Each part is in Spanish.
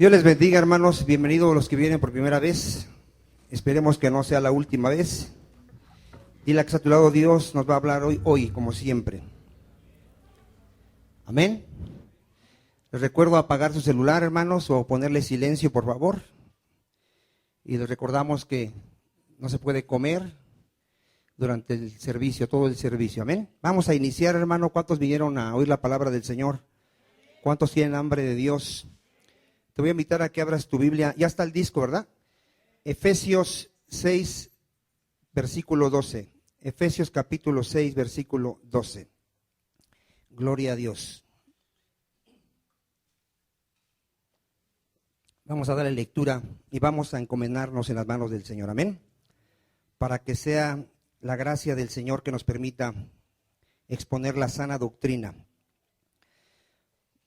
Dios les bendiga, hermanos. Bienvenidos los que vienen por primera vez. Esperemos que no sea la última vez. Y la que está a tu lado, Dios nos va a hablar hoy, como siempre. Amén. Les recuerdo apagar su celular, hermanos, o ponerle silencio, por favor. Y les recordamos que no se puede comer durante el servicio, todo el servicio. Amén. Vamos a iniciar, hermano. ¿Cuántos vinieron a oír la palabra del Señor? ¿Cuántos tienen hambre de Dios? Te voy a invitar a que abras tu Biblia. Ya está el disco, ¿verdad? Efesios 6, versículo 12. Efesios capítulo 6, versículo 12. Gloria a Dios. Vamos a darle lectura y vamos a encomendarnos en las manos del Señor. Amén. Para que sea la gracia del Señor que nos permita exponer la sana doctrina.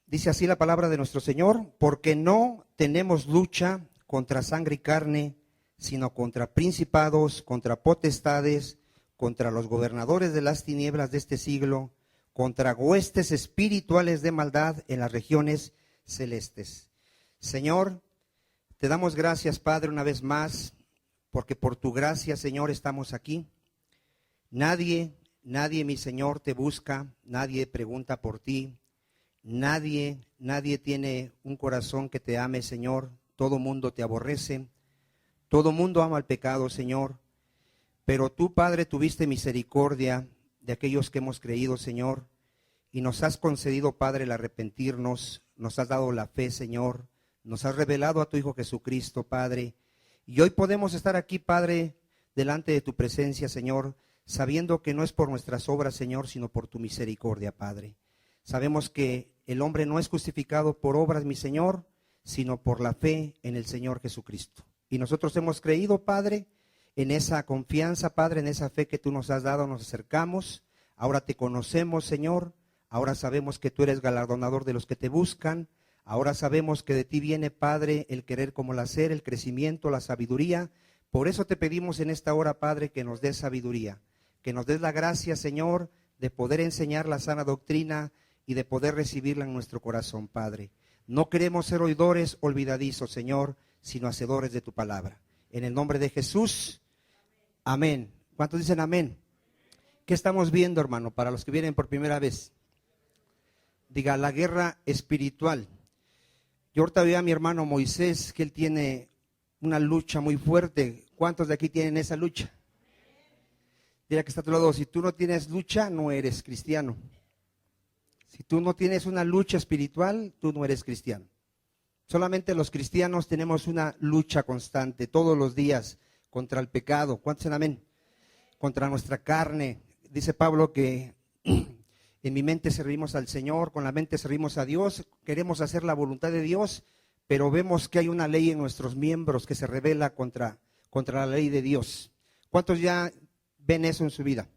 Dice así la palabra de nuestro Señor: porque no tenemos lucha contra sangre y carne, sino contra principados, contra potestades, contra los gobernadores de las tinieblas de este siglo, contra huestes espirituales de maldad en las regiones celestes. Señor, te damos gracias, Padre, una vez más, porque por tu gracia, Señor, estamos aquí. Nadie, mi Señor, te busca, nadie pregunta por ti. Nadie tiene un corazón que te ame, Señor. Todo mundo te aborrece. Todo mundo ama el pecado, Señor. Pero tú, Padre, tuviste misericordia de aquellos que hemos creído, Señor. Y nos has concedido, Padre, el arrepentirnos. Nos has dado la fe, Señor. Nos has revelado a tu Hijo Jesucristo, Padre. Y hoy podemos estar aquí, Padre, delante de tu presencia, Señor, sabiendo que no es por nuestras obras, Señor, sino por tu misericordia, Padre. Sabemos que el hombre no es justificado por obras, mi Señor, sino por la fe en el Señor Jesucristo. Y nosotros hemos creído, Padre, en esa confianza, Padre, en esa fe que tú nos has dado, nos acercamos. Ahora te conocemos, Señor. Ahora sabemos que tú eres galardonador de los que te buscan. Ahora sabemos que de ti viene, Padre, el querer como el hacer, el crecimiento, la sabiduría. Por eso te pedimos en esta hora, Padre, que nos des sabiduría, que nos des la gracia, Señor, de poder enseñar la sana doctrina y de poder recibirla en nuestro corazón, Padre. No queremos ser oidores olvidadizos, Señor, sino hacedores de tu palabra. En el nombre de Jesús, amén. ¿Cuántos dicen amén? ¿Qué estamos viendo, hermano, para los que vienen por primera vez? Diga, la guerra espiritual. Yo ahorita veo a mi hermano Moisés, que él tiene una lucha muy fuerte. ¿Cuántos de aquí tienen esa lucha? Dile que está a tu lado, si tú no tienes lucha, no eres cristiano. Si tú no tienes una lucha espiritual, tú no eres cristiano. Solamente los cristianos tenemos una lucha constante todos los días contra el pecado. ¿Cuántos dicen amén? Contra nuestra carne. Dice Pablo que en mi mente servimos al Señor, con la mente servimos a Dios, queremos hacer la voluntad de Dios, pero vemos que hay una ley en nuestros miembros que se rebela contra la ley de Dios. ¿Cuántos ya ven eso en su vida?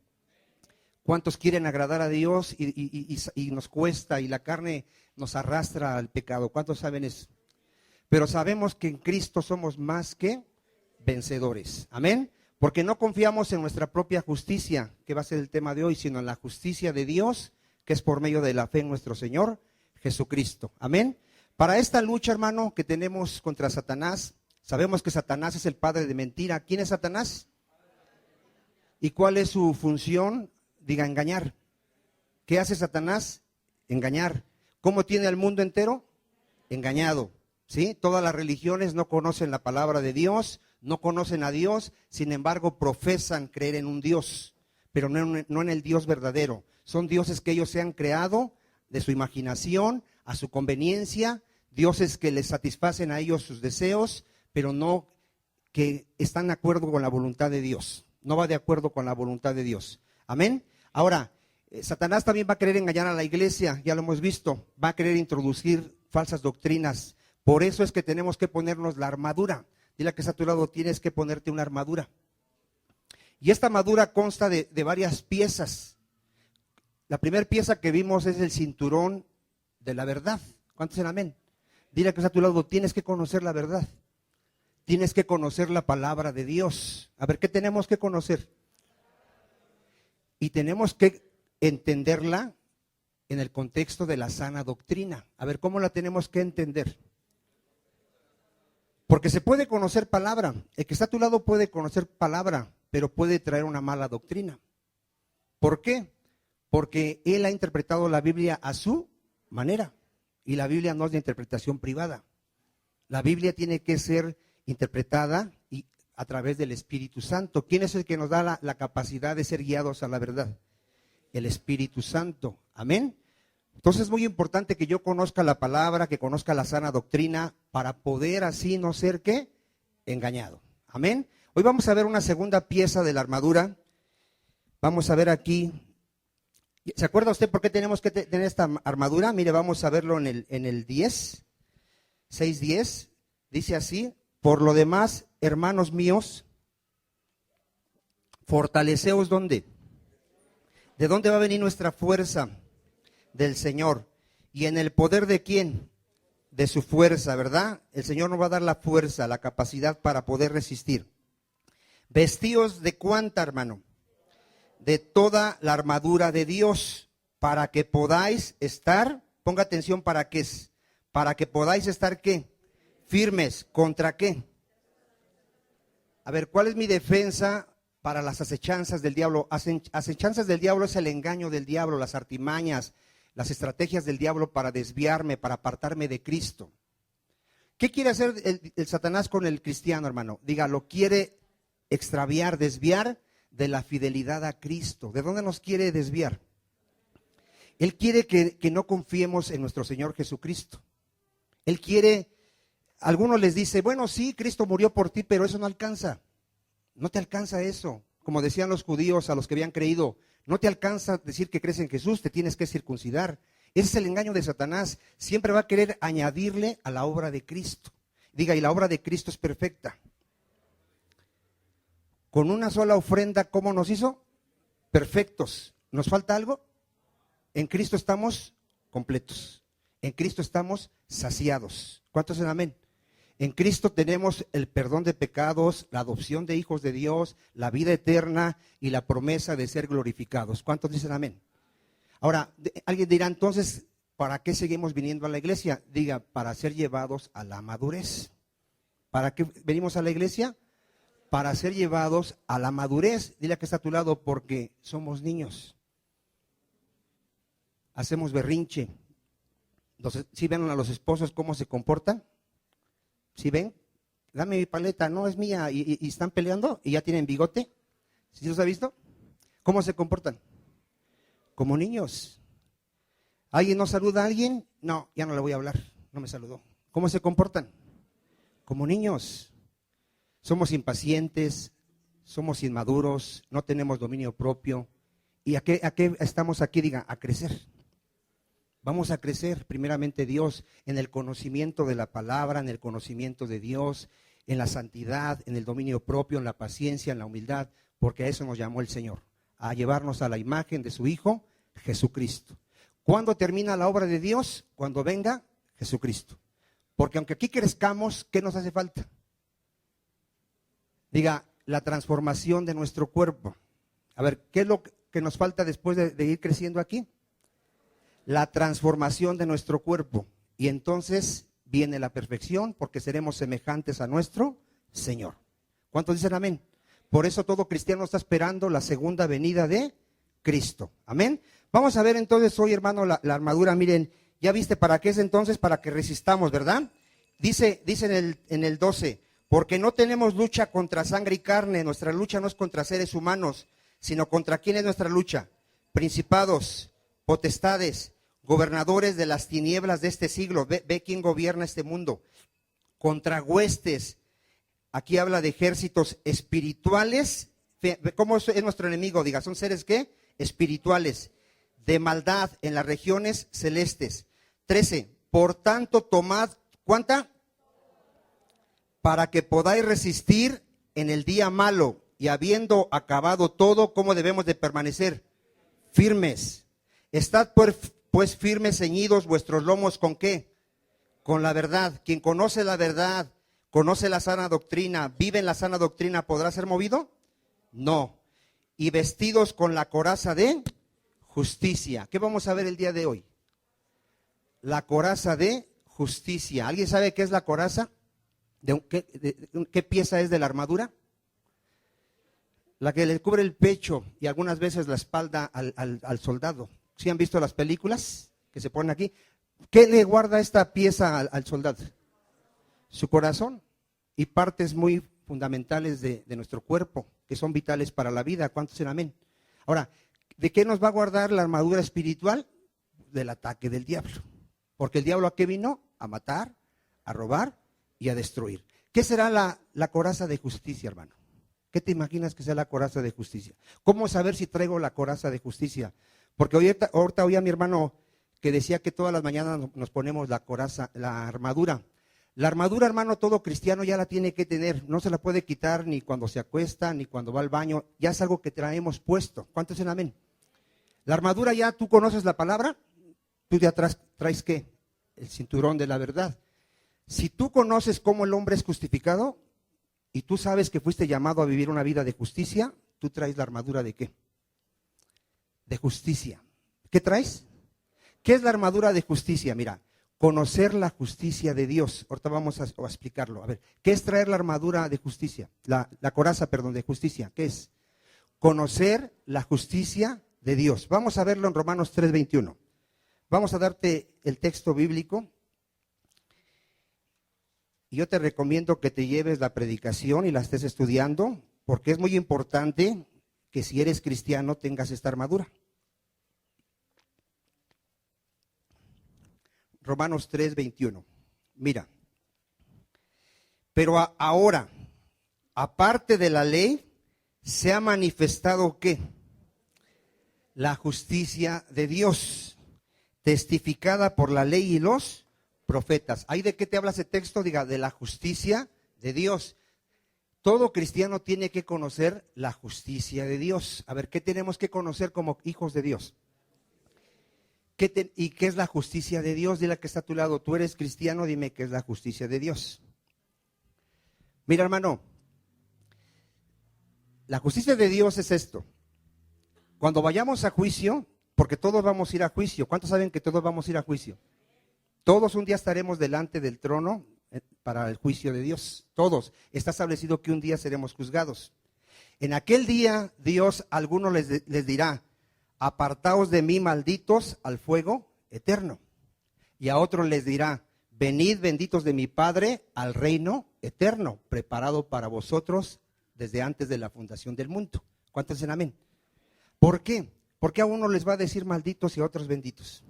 ¿Cuántos quieren agradar a Dios y nos cuesta y la carne nos arrastra al pecado? ¿Cuántos saben eso? Pero sabemos que en Cristo somos más que vencedores. Amén. Porque no confiamos en nuestra propia justicia, que va a ser el tema de hoy, sino en la justicia de Dios, que es por medio de la fe en nuestro Señor Jesucristo. Amén. Para esta lucha, hermano, que tenemos contra Satanás, sabemos que Satanás es el padre de mentira. ¿Quién es Satanás? ¿Y cuál es su función? Diga, engañar. ¿Qué hace Satanás? Engañar. ¿Cómo tiene al mundo entero? Engañado. ¿Sí? Todas las religiones no conocen la palabra de Dios, no conocen a Dios, sin embargo profesan creer en un Dios, pero no en el Dios verdadero. Son dioses que ellos se han creado de su imaginación, a su conveniencia, dioses que les satisfacen a ellos sus deseos, pero no que están de acuerdo con la voluntad de Dios. No va de acuerdo con la voluntad de Dios. Amén. Ahora, Satanás también va a querer engañar a la iglesia, ya lo hemos visto, va a querer introducir falsas doctrinas. Por eso es que tenemos que ponernos la armadura. Dile que está a tu lado, tienes que ponerte una armadura. Y esta armadura consta de varias piezas. La primera pieza que vimos es el cinturón de la verdad. ¿Cuántos dicen amén? Dile que está a tu lado, tienes que conocer la verdad. Tienes que conocer la palabra de Dios. A ver, ¿qué tenemos que conocer? Y tenemos que entenderla en el contexto de la sana doctrina. A ver, ¿cómo la tenemos que entender? Porque se puede conocer palabra. El que está a tu lado puede conocer palabra, pero puede traer una mala doctrina. ¿Por qué? Porque él ha interpretado la Biblia a su manera. Y la Biblia no es de interpretación privada. La Biblia tiene que ser interpretada a través del Espíritu Santo. ¿Quién es el que nos da la capacidad de ser guiados a la verdad? El Espíritu Santo. Amén. Entonces es muy importante que yo conozca la palabra, que conozca la sana doctrina, para poder así no ser ¿qué? Engañado. Amén. Hoy vamos a ver una segunda pieza de la armadura. Vamos a ver aquí. ¿Se acuerda usted por qué tenemos que tener esta armadura? Mire, vamos a verlo en el 10, 6:10. Dice así: por lo demás, hermanos míos, fortaleceos ¿dónde? ¿De dónde va a venir nuestra fuerza? Del Señor. ¿Y en el poder de quién? De su fuerza, ¿verdad? El Señor nos va a dar la fuerza, la capacidad para poder resistir. Vestíos de cuánta, hermano? De toda la armadura de Dios, para que podáis estar, ponga atención, ¿para qué es? Para que podáis estar ¿qué? Firmes. ¿Contra qué? A ver, ¿cuál es mi defensa para las acechanzas del diablo? Acechanzas del diablo es el engaño del diablo, las artimañas, las estrategias del diablo para desviarme, para apartarme de Cristo. ¿Qué quiere hacer el Satanás con el cristiano, hermano? Diga, lo quiere extraviar, desviar de la fidelidad a Cristo. ¿De dónde nos quiere desviar? Él quiere que no confiemos en nuestro Señor Jesucristo. Él quiere, algunos les dice, bueno, sí, Cristo murió por ti, pero eso no alcanza. No te alcanza eso. Como decían los judíos a los que habían creído, no te alcanza decir que crees en Jesús, te tienes que circuncidar. Ese es el engaño de Satanás. Siempre va a querer añadirle a la obra de Cristo. Diga, y la obra de Cristo es perfecta. Con una sola ofrenda, ¿cómo nos hizo? Perfectos. ¿Nos falta algo? En Cristo estamos completos. En Cristo estamos saciados. ¿Cuántos dicen amén? En Cristo tenemos el perdón de pecados, la adopción de hijos de Dios, la vida eterna y la promesa de ser glorificados. ¿Cuántos dicen amén? Ahora, alguien dirá entonces, ¿para qué seguimos viniendo a la iglesia? Diga, para ser llevados a la madurez. ¿Para qué venimos a la iglesia? Para ser llevados a la madurez. Dile a que está a tu lado, porque somos niños. Hacemos berrinche. Entonces, ¿sí ven a los esposos cómo se comportan? ¿Sí ven? Dame mi paleta, no es mía, y están peleando y ya tienen bigote. ¿Sí los ha visto? ¿Cómo se comportan? Como niños. ¿Alguien no saluda a alguien? No, ya no le voy a hablar, no me saludó. ¿Cómo se comportan? Como niños. Somos impacientes, somos inmaduros, no tenemos dominio propio. ¿Y a qué estamos aquí? Diga, a crecer. Vamos a crecer, primeramente Dios, en el conocimiento de la palabra, en el conocimiento de Dios, en la santidad, en el dominio propio, en la paciencia, en la humildad, porque a eso nos llamó el Señor, a llevarnos a la imagen de su Hijo, Jesucristo. ¿Cuándo termina la obra de Dios? Cuando venga Jesucristo. Porque aunque aquí crezcamos, ¿qué nos hace falta? Diga, la transformación de nuestro cuerpo. A ver, ¿qué es lo que nos falta después de ir creciendo aquí? La transformación de nuestro cuerpo. Y entonces viene la perfección, porque seremos semejantes a nuestro Señor. ¿Cuántos dicen amén? Por eso todo cristiano está esperando la segunda venida de Cristo. Amén. Vamos a ver entonces hoy, hermano, la armadura. Miren, ya viste para qué es entonces, para que resistamos, ¿verdad? Dice en el 12, porque no tenemos lucha contra sangre y carne. Nuestra lucha no es contra seres humanos, sino contra quién es nuestra lucha. Principados, potestades, gobernadores de las tinieblas de este siglo. Ve quién gobierna este mundo. Contra huestes. Aquí habla de ejércitos espirituales. ¿Cómo es nuestro enemigo? Diga, ¿son seres qué? Espirituales. De maldad en las regiones celestes. 13. Por tanto, tomad, ¿cuánta? Para que podáis resistir en el día malo. Y habiendo acabado todo, ¿cómo debemos de permanecer? Firmes. Estad pues firmes, ceñidos vuestros lomos, ¿con qué? Con la verdad. Quien conoce la verdad, conoce la sana doctrina, vive en la sana doctrina, ¿podrá ser movido? No. Y vestidos con la coraza de justicia. ¿Qué vamos a ver el día de hoy? La coraza de justicia. ¿Alguien sabe qué es la coraza? ¿Qué pieza es de la armadura? La que le cubre el pecho y algunas veces la espalda al soldado. ¿Sí han visto las películas que se ponen aquí? ¿Qué le guarda esta pieza al soldado? Su corazón y partes muy fundamentales de nuestro cuerpo, que son vitales para la vida. ¿Cuántos dicen amén? Ahora, ¿de qué nos va a guardar la armadura espiritual? Del ataque del diablo. Porque el diablo, ¿a qué vino? A matar, a robar y a destruir. ¿Qué será la coraza de justicia, hermano? ¿Qué te imaginas que sea la coraza de justicia? ¿Cómo saber si traigo la coraza de justicia? Porque ahorita oí a mi hermano que decía que todas las mañanas nos ponemos la coraza, la armadura. La armadura, hermano, todo cristiano ya la tiene que tener. No se la puede quitar ni cuando se acuesta, ni cuando va al baño. Ya es algo que traemos puesto. ¿Cuántos dicen amén? La armadura ya, ¿tú conoces la palabra? Tú ya traes ¿qué? El cinturón de la verdad. Si tú conoces cómo el hombre es justificado y tú sabes que fuiste llamado a vivir una vida de justicia, tú traes la armadura ¿de qué? De justicia. ¿Qué traes? ¿Qué es la armadura de justicia? Mira, conocer la justicia de Dios. Ahorita vamos a explicarlo. A ver, ¿qué es traer la armadura de justicia? La coraza, perdón, de justicia. ¿Qué es? Conocer la justicia de Dios. Vamos a verlo en Romanos 3:21. Vamos a darte el texto bíblico. Y yo te recomiendo que te lleves la predicación y la estés estudiando, porque es muy importante que si eres cristiano tengas esta armadura. Romanos 3:21. Mira, pero ahora, aparte de la ley, se ha manifestado ¿qué? La justicia de Dios, testificada por la ley y los profetas. ¿Ahí de qué te habla ese texto? Diga, de la justicia de Dios. Todo cristiano tiene que conocer la justicia de Dios. A ver, ¿qué tenemos que conocer como hijos de Dios? ¿Y qué es la justicia de Dios? Dile que está a tu lado, tú eres cristiano, dime qué es la justicia de Dios. Mira, hermano, la justicia de Dios es esto. Cuando vayamos a juicio, porque todos vamos a ir a juicio. ¿Cuántos saben que todos vamos a ir a juicio? Todos un día estaremos delante del trono para el juicio de Dios. Todos. Está establecido que un día seremos juzgados. En aquel día Dios a algunos les dirá, apartaos de mí, malditos, al fuego eterno. Y a otros les dirá, venid benditos de mi Padre al reino eterno, preparado para vosotros desde antes de la fundación del mundo. ¿Cuántos dicen amén? ¿Por qué? Porque a unos les va a decir malditos y a otros benditos.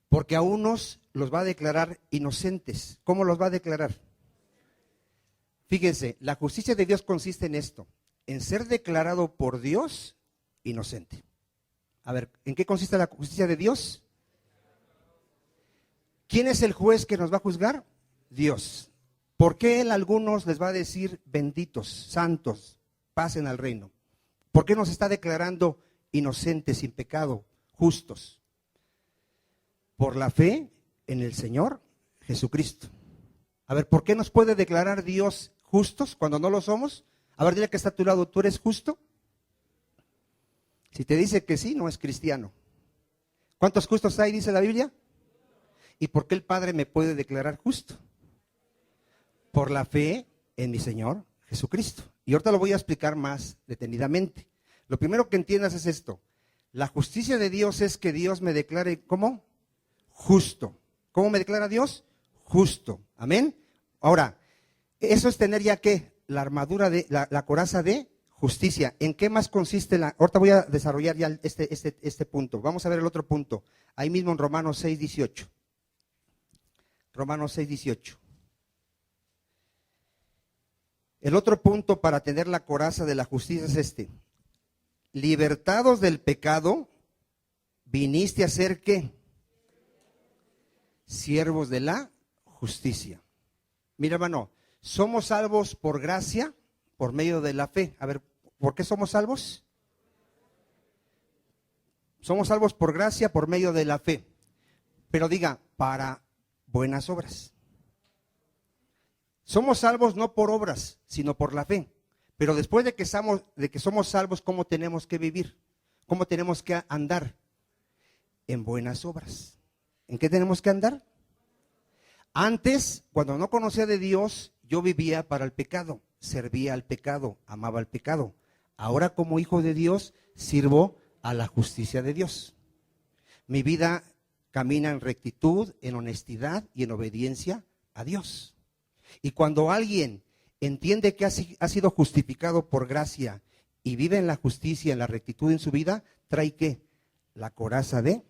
Porque a unos los va a declarar inocentes. ¿Cómo los va a declarar? Fíjense, la justicia de Dios consiste en esto, en ser declarado por Dios inocente. A ver, ¿en qué consiste la justicia de Dios? ¿Quién es el juez que nos va a juzgar? Dios. ¿Por qué Él a algunos les va a decir benditos, santos, pasen al reino? ¿Por qué nos está declarando inocentes, sin pecado, justos? Por la fe en el Señor Jesucristo. A ver, ¿por qué nos puede declarar Dios justos cuando no lo somos? A ver, dile que está a tu lado, ¿tú eres justo? Si te dice que sí, no es cristiano. ¿Cuántos justos hay, dice la Biblia? ¿Y por qué el Padre me puede declarar justo? Por la fe en mi Señor Jesucristo. Y ahorita lo voy a explicar más detenidamente. Lo primero que entiendas es esto. La justicia de Dios es que Dios me declare, ¿cómo? Justo. ¿Cómo me declara Dios? Justo. Amén. Ahora, eso es tener ya ¿qué? La armadura de, la coraza de justicia. ¿En qué más consiste la? Ahorita voy a desarrollar ya este punto. Vamos a ver el otro punto. Ahí mismo en Romanos 6:18. Romanos 6:18. El otro punto para tener la coraza de la justicia es este. Libertados del pecado, viniste a ser ¿qué? Siervos de la justicia. Mira, hermano, somos salvos por gracia, por medio de la fe. A ver, ¿por qué somos salvos? Somos salvos por gracia, por medio de la fe. Pero diga, para buenas obras. Somos salvos no por obras, sino por la fe. Pero después de que somos salvos, ¿cómo tenemos que vivir? ¿Cómo tenemos que andar? En buenas obras. ¿En qué tenemos que andar? Antes, cuando no conocía de Dios yo vivía para el pecado, servía al pecado, amaba al pecado. Ahora como hijo de Dios sirvo a la justicia de Dios. Mi vida camina en rectitud, en honestidad y en obediencia a Dios. Y cuando alguien entiende que ha sido justificado por gracia y vive en la justicia, en la rectitud en su vida, trae ¿qué? La coraza de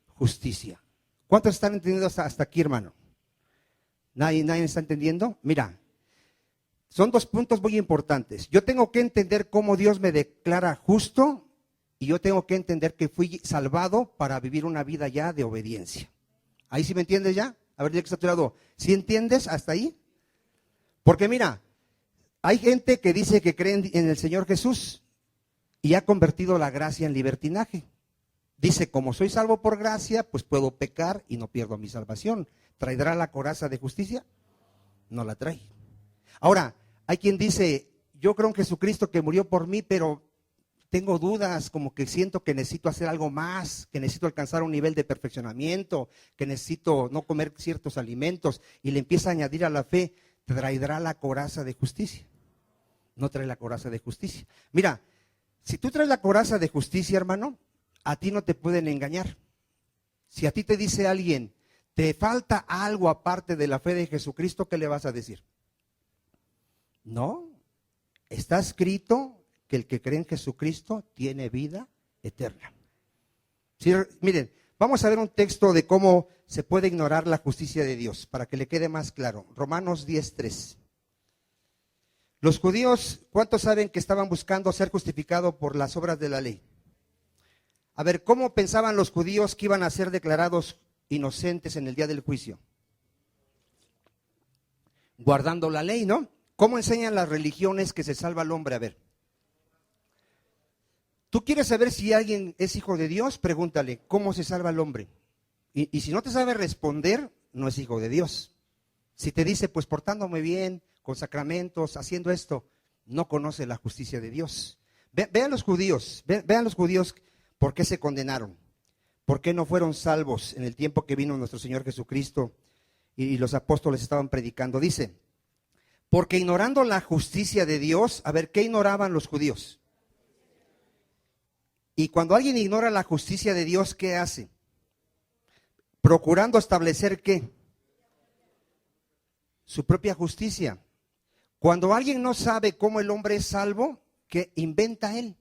justicia. ¿Cuántos están entendiendo hasta aquí, hermano? ¿Nadie está entendiendo? Mira, son dos puntos muy importantes. Yo tengo que entender cómo Dios me declara justo y yo tengo que entender que fui salvado para vivir una vida ya de obediencia. ¿Ahí sí me entiendes ya? A ver, dile que está a tu lado. ¿Sí entiendes hasta ahí? Porque mira, hay gente que dice que cree en el Señor Jesús y ha convertido la gracia en libertinaje. Dice, como soy salvo por gracia, pues puedo pecar y no pierdo mi salvación. ¿Traerá la coraza de justicia? No la trae. Ahora, hay quien dice, yo creo en Jesucristo que murió por mí, pero tengo dudas, como que siento que necesito hacer algo más, que necesito alcanzar un nivel de perfeccionamiento, que necesito no comer ciertos alimentos, y le empieza a añadir a la fe, ¿traerá la coraza de justicia? No trae la coraza de justicia. Mira, si tú traes la coraza de justicia, hermano, a ti no te pueden engañar. Si a ti te dice alguien, te falta algo aparte de la fe de Jesucristo, ¿qué le vas a decir? No, está escrito que el que cree en Jesucristo tiene vida eterna. Sí, miren, vamos a ver un texto de cómo se puede ignorar la justicia de Dios, para que le quede más claro. Romanos 10:3. Los judíos, ¿cuántos saben que estaban buscando ser justificados por las obras de la ley? A ver, ¿cómo pensaban los judíos que iban a ser declarados inocentes en el día del juicio? Guardando la ley, ¿no? ¿Cómo enseñan las religiones que se salva al hombre? A ver, ¿tú quieres saber si alguien es hijo de Dios? Pregúntale, ¿cómo se salva el hombre? Y si no te sabe responder, no es hijo de Dios. Si te dice, pues portándome bien, con sacramentos, haciendo esto, no conoce la justicia de Dios. Vean los judíos, vean los judíos por qué se condenaron, por qué no fueron salvos en el tiempo que vino nuestro Señor Jesucristo y los apóstoles estaban predicando. Dice, porque ignorando la justicia de Dios, a ver, ¿qué ignoraban los judíos? Y cuando alguien ignora la justicia de Dios, ¿qué hace? Procurando establecer ¿qué? Su propia justicia. Cuando alguien no sabe cómo el hombre es salvo, ¿qué inventa él?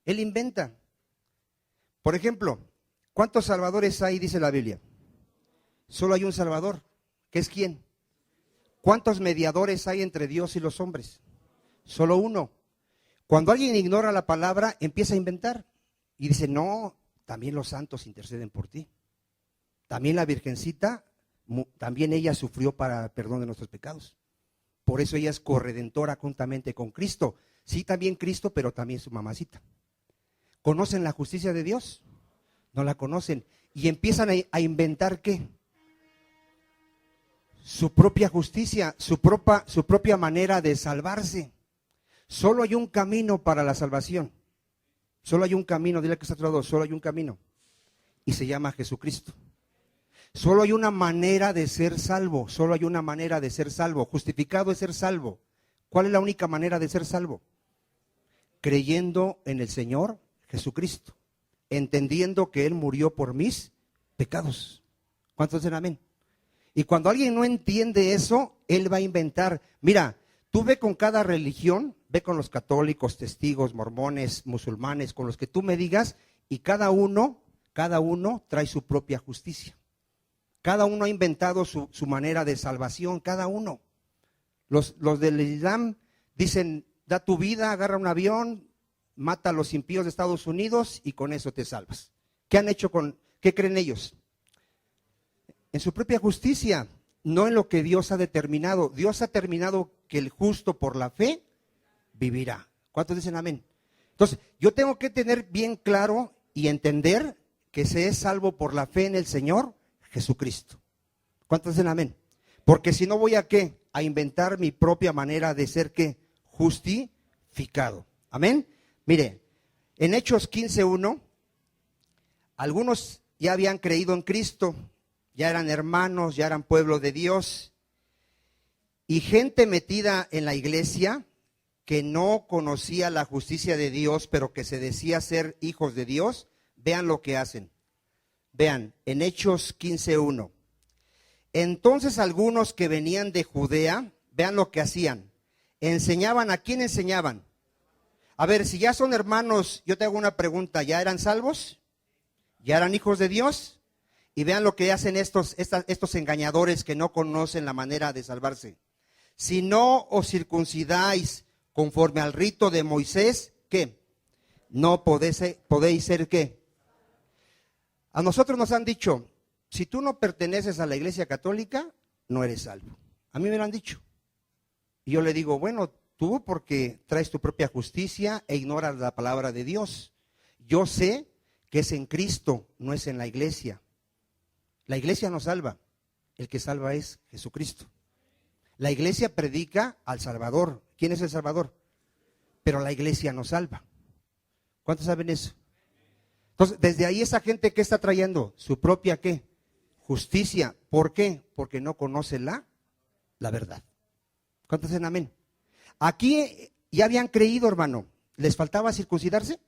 Él inventa. Por ejemplo, ¿cuántos salvadores hay, dice la Biblia? Solo hay un salvador, ¿que es quién? ¿Cuántos mediadores hay entre Dios y los hombres? Solo uno. Cuando alguien ignora la palabra, empieza a inventar y dice, no, también los santos interceden por ti. También la Virgencita, también ella sufrió para el perdón de nuestros pecados. Por eso ella es corredentora juntamente con Cristo. Sí, también Cristo, pero también su mamacita. ¿Conocen la justicia de Dios? No la conocen. Y empiezan a inventar ¿qué? Su propia justicia, su propia manera de salvarse. Solo hay un camino para la salvación. Solo hay un camino, dile que está a tu lado, solo hay un camino. Y se llama Jesucristo. Solo hay una manera de ser salvo, solo hay una manera de ser salvo. Justificado es ser salvo. ¿Cuál es la única manera de ser salvo? Creyendo en el Señor Jesucristo, entendiendo que Él murió por mis pecados. ¿Cuántos dicen amén? Y cuando alguien no entiende eso, él va a inventar. Mira, tú ve con cada religión, ve con los católicos, testigos, mormones, musulmanes, con los que tú me digas, y cada uno trae su propia justicia. Cada uno ha inventado su manera de salvación, cada uno. Los del Islam dicen, da tu vida, agarra un avión, mata a los impíos de Estados Unidos y con eso te salvas. ¿Qué han hecho qué creen ellos? En su propia justicia, no en lo que Dios ha determinado. Dios ha determinado que el justo por la fe vivirá. ¿Cuántos dicen amén? Entonces, yo tengo que tener bien claro y entender que se es salvo por la fe en el Señor Jesucristo. ¿Cuántos dicen amén? Porque si no voy a ¿qué? A inventar mi propia manera de ser ¿qué? Justificado. Amén. Mire, en Hechos 15:1, algunos ya habían creído en Cristo, ya eran hermanos, ya eran pueblo de Dios. Y gente metida en la iglesia que no conocía la justicia de Dios, pero que se decía ser hijos de Dios, vean lo que hacen. Vean, en Hechos 15:1. Entonces algunos que venían de Judea, vean lo que hacían. Enseñaban, ¿a quién enseñaban? A ver, si ya son hermanos, yo te hago una pregunta, ¿ya eran salvos? ¿Ya eran hijos de Dios? Y vean lo que hacen estos engañadores que no conocen la manera de salvarse. Si no os circuncidáis conforme al rito de Moisés, ¿qué? No podéis ser, ¿qué? A nosotros nos han dicho, si tú no perteneces a la iglesia católica, no eres salvo. A mí me lo han dicho. Y yo le digo, bueno, tú porque traes tu propia justicia e ignoras la palabra de Dios. Yo sé que es en Cristo, no es en la iglesia. La iglesia no salva, el que salva es Jesucristo. La iglesia predica al Salvador. ¿Quién es el Salvador? Pero la iglesia no salva. ¿Cuántos saben eso? Entonces, desde ahí esa gente, ¿qué está trayendo? Su propia, ¿qué? Justicia. ¿Por qué? Porque no conoce la verdad. ¿Cuántos dicen amén? Aquí ya habían creído, hermano. ¿Les faltaba circuncidarse?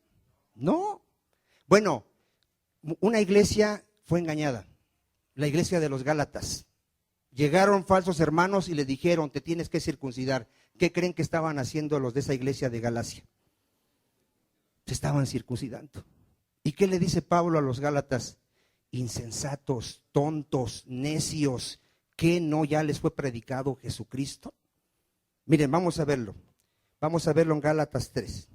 No. Bueno, una iglesia fue engañada. La iglesia de los Gálatas. Llegaron falsos hermanos y le dijeron, te tienes que circuncidar. ¿Qué creen que estaban haciendo los de esa iglesia de Galacia? Se estaban circuncidando. ¿Y qué le dice Pablo a los Gálatas? Insensatos, tontos, necios, ¿qué no ya les fue predicado Jesucristo? Miren, vamos a verlo. Vamos a verlo en Gálatas 3.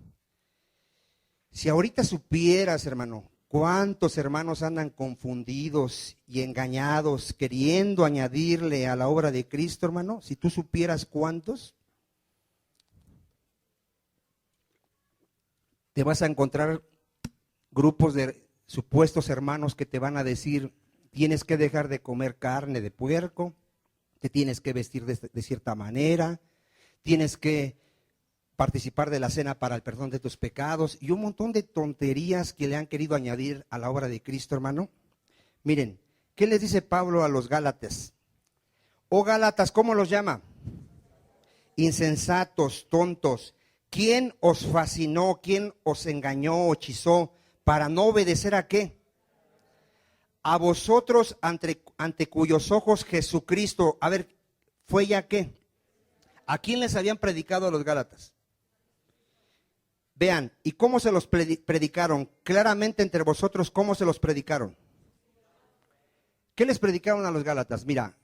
Si ahorita supieras, hermano, cuántos hermanos andan confundidos y engañados, queriendo añadirle a la obra de Cristo, hermano, si tú supieras cuántos, te vas a encontrar grupos de supuestos hermanos que te van a decir, tienes que dejar de comer carne de puerco, te tienes que vestir de cierta manera, tienes que participar de la cena para el perdón de tus pecados y un montón de tonterías que le han querido añadir a la obra de Cristo, hermano. Miren, ¿qué les dice Pablo a los Gálatas? Oh Gálatas, ¿cómo los llama? Insensatos, tontos. ¿Quién os fascinó, quién os engañó o hechizó para no obedecer a qué? A vosotros ante cuyos ojos Jesucristo, a ver, ¿fue ya qué? ¿A quién les habían predicado a los Gálatas? Vean, ¿y cómo se los predicaron? Claramente entre vosotros, ¿cómo se los predicaron? ¿Qué les predicaron a los Gálatas? Mira,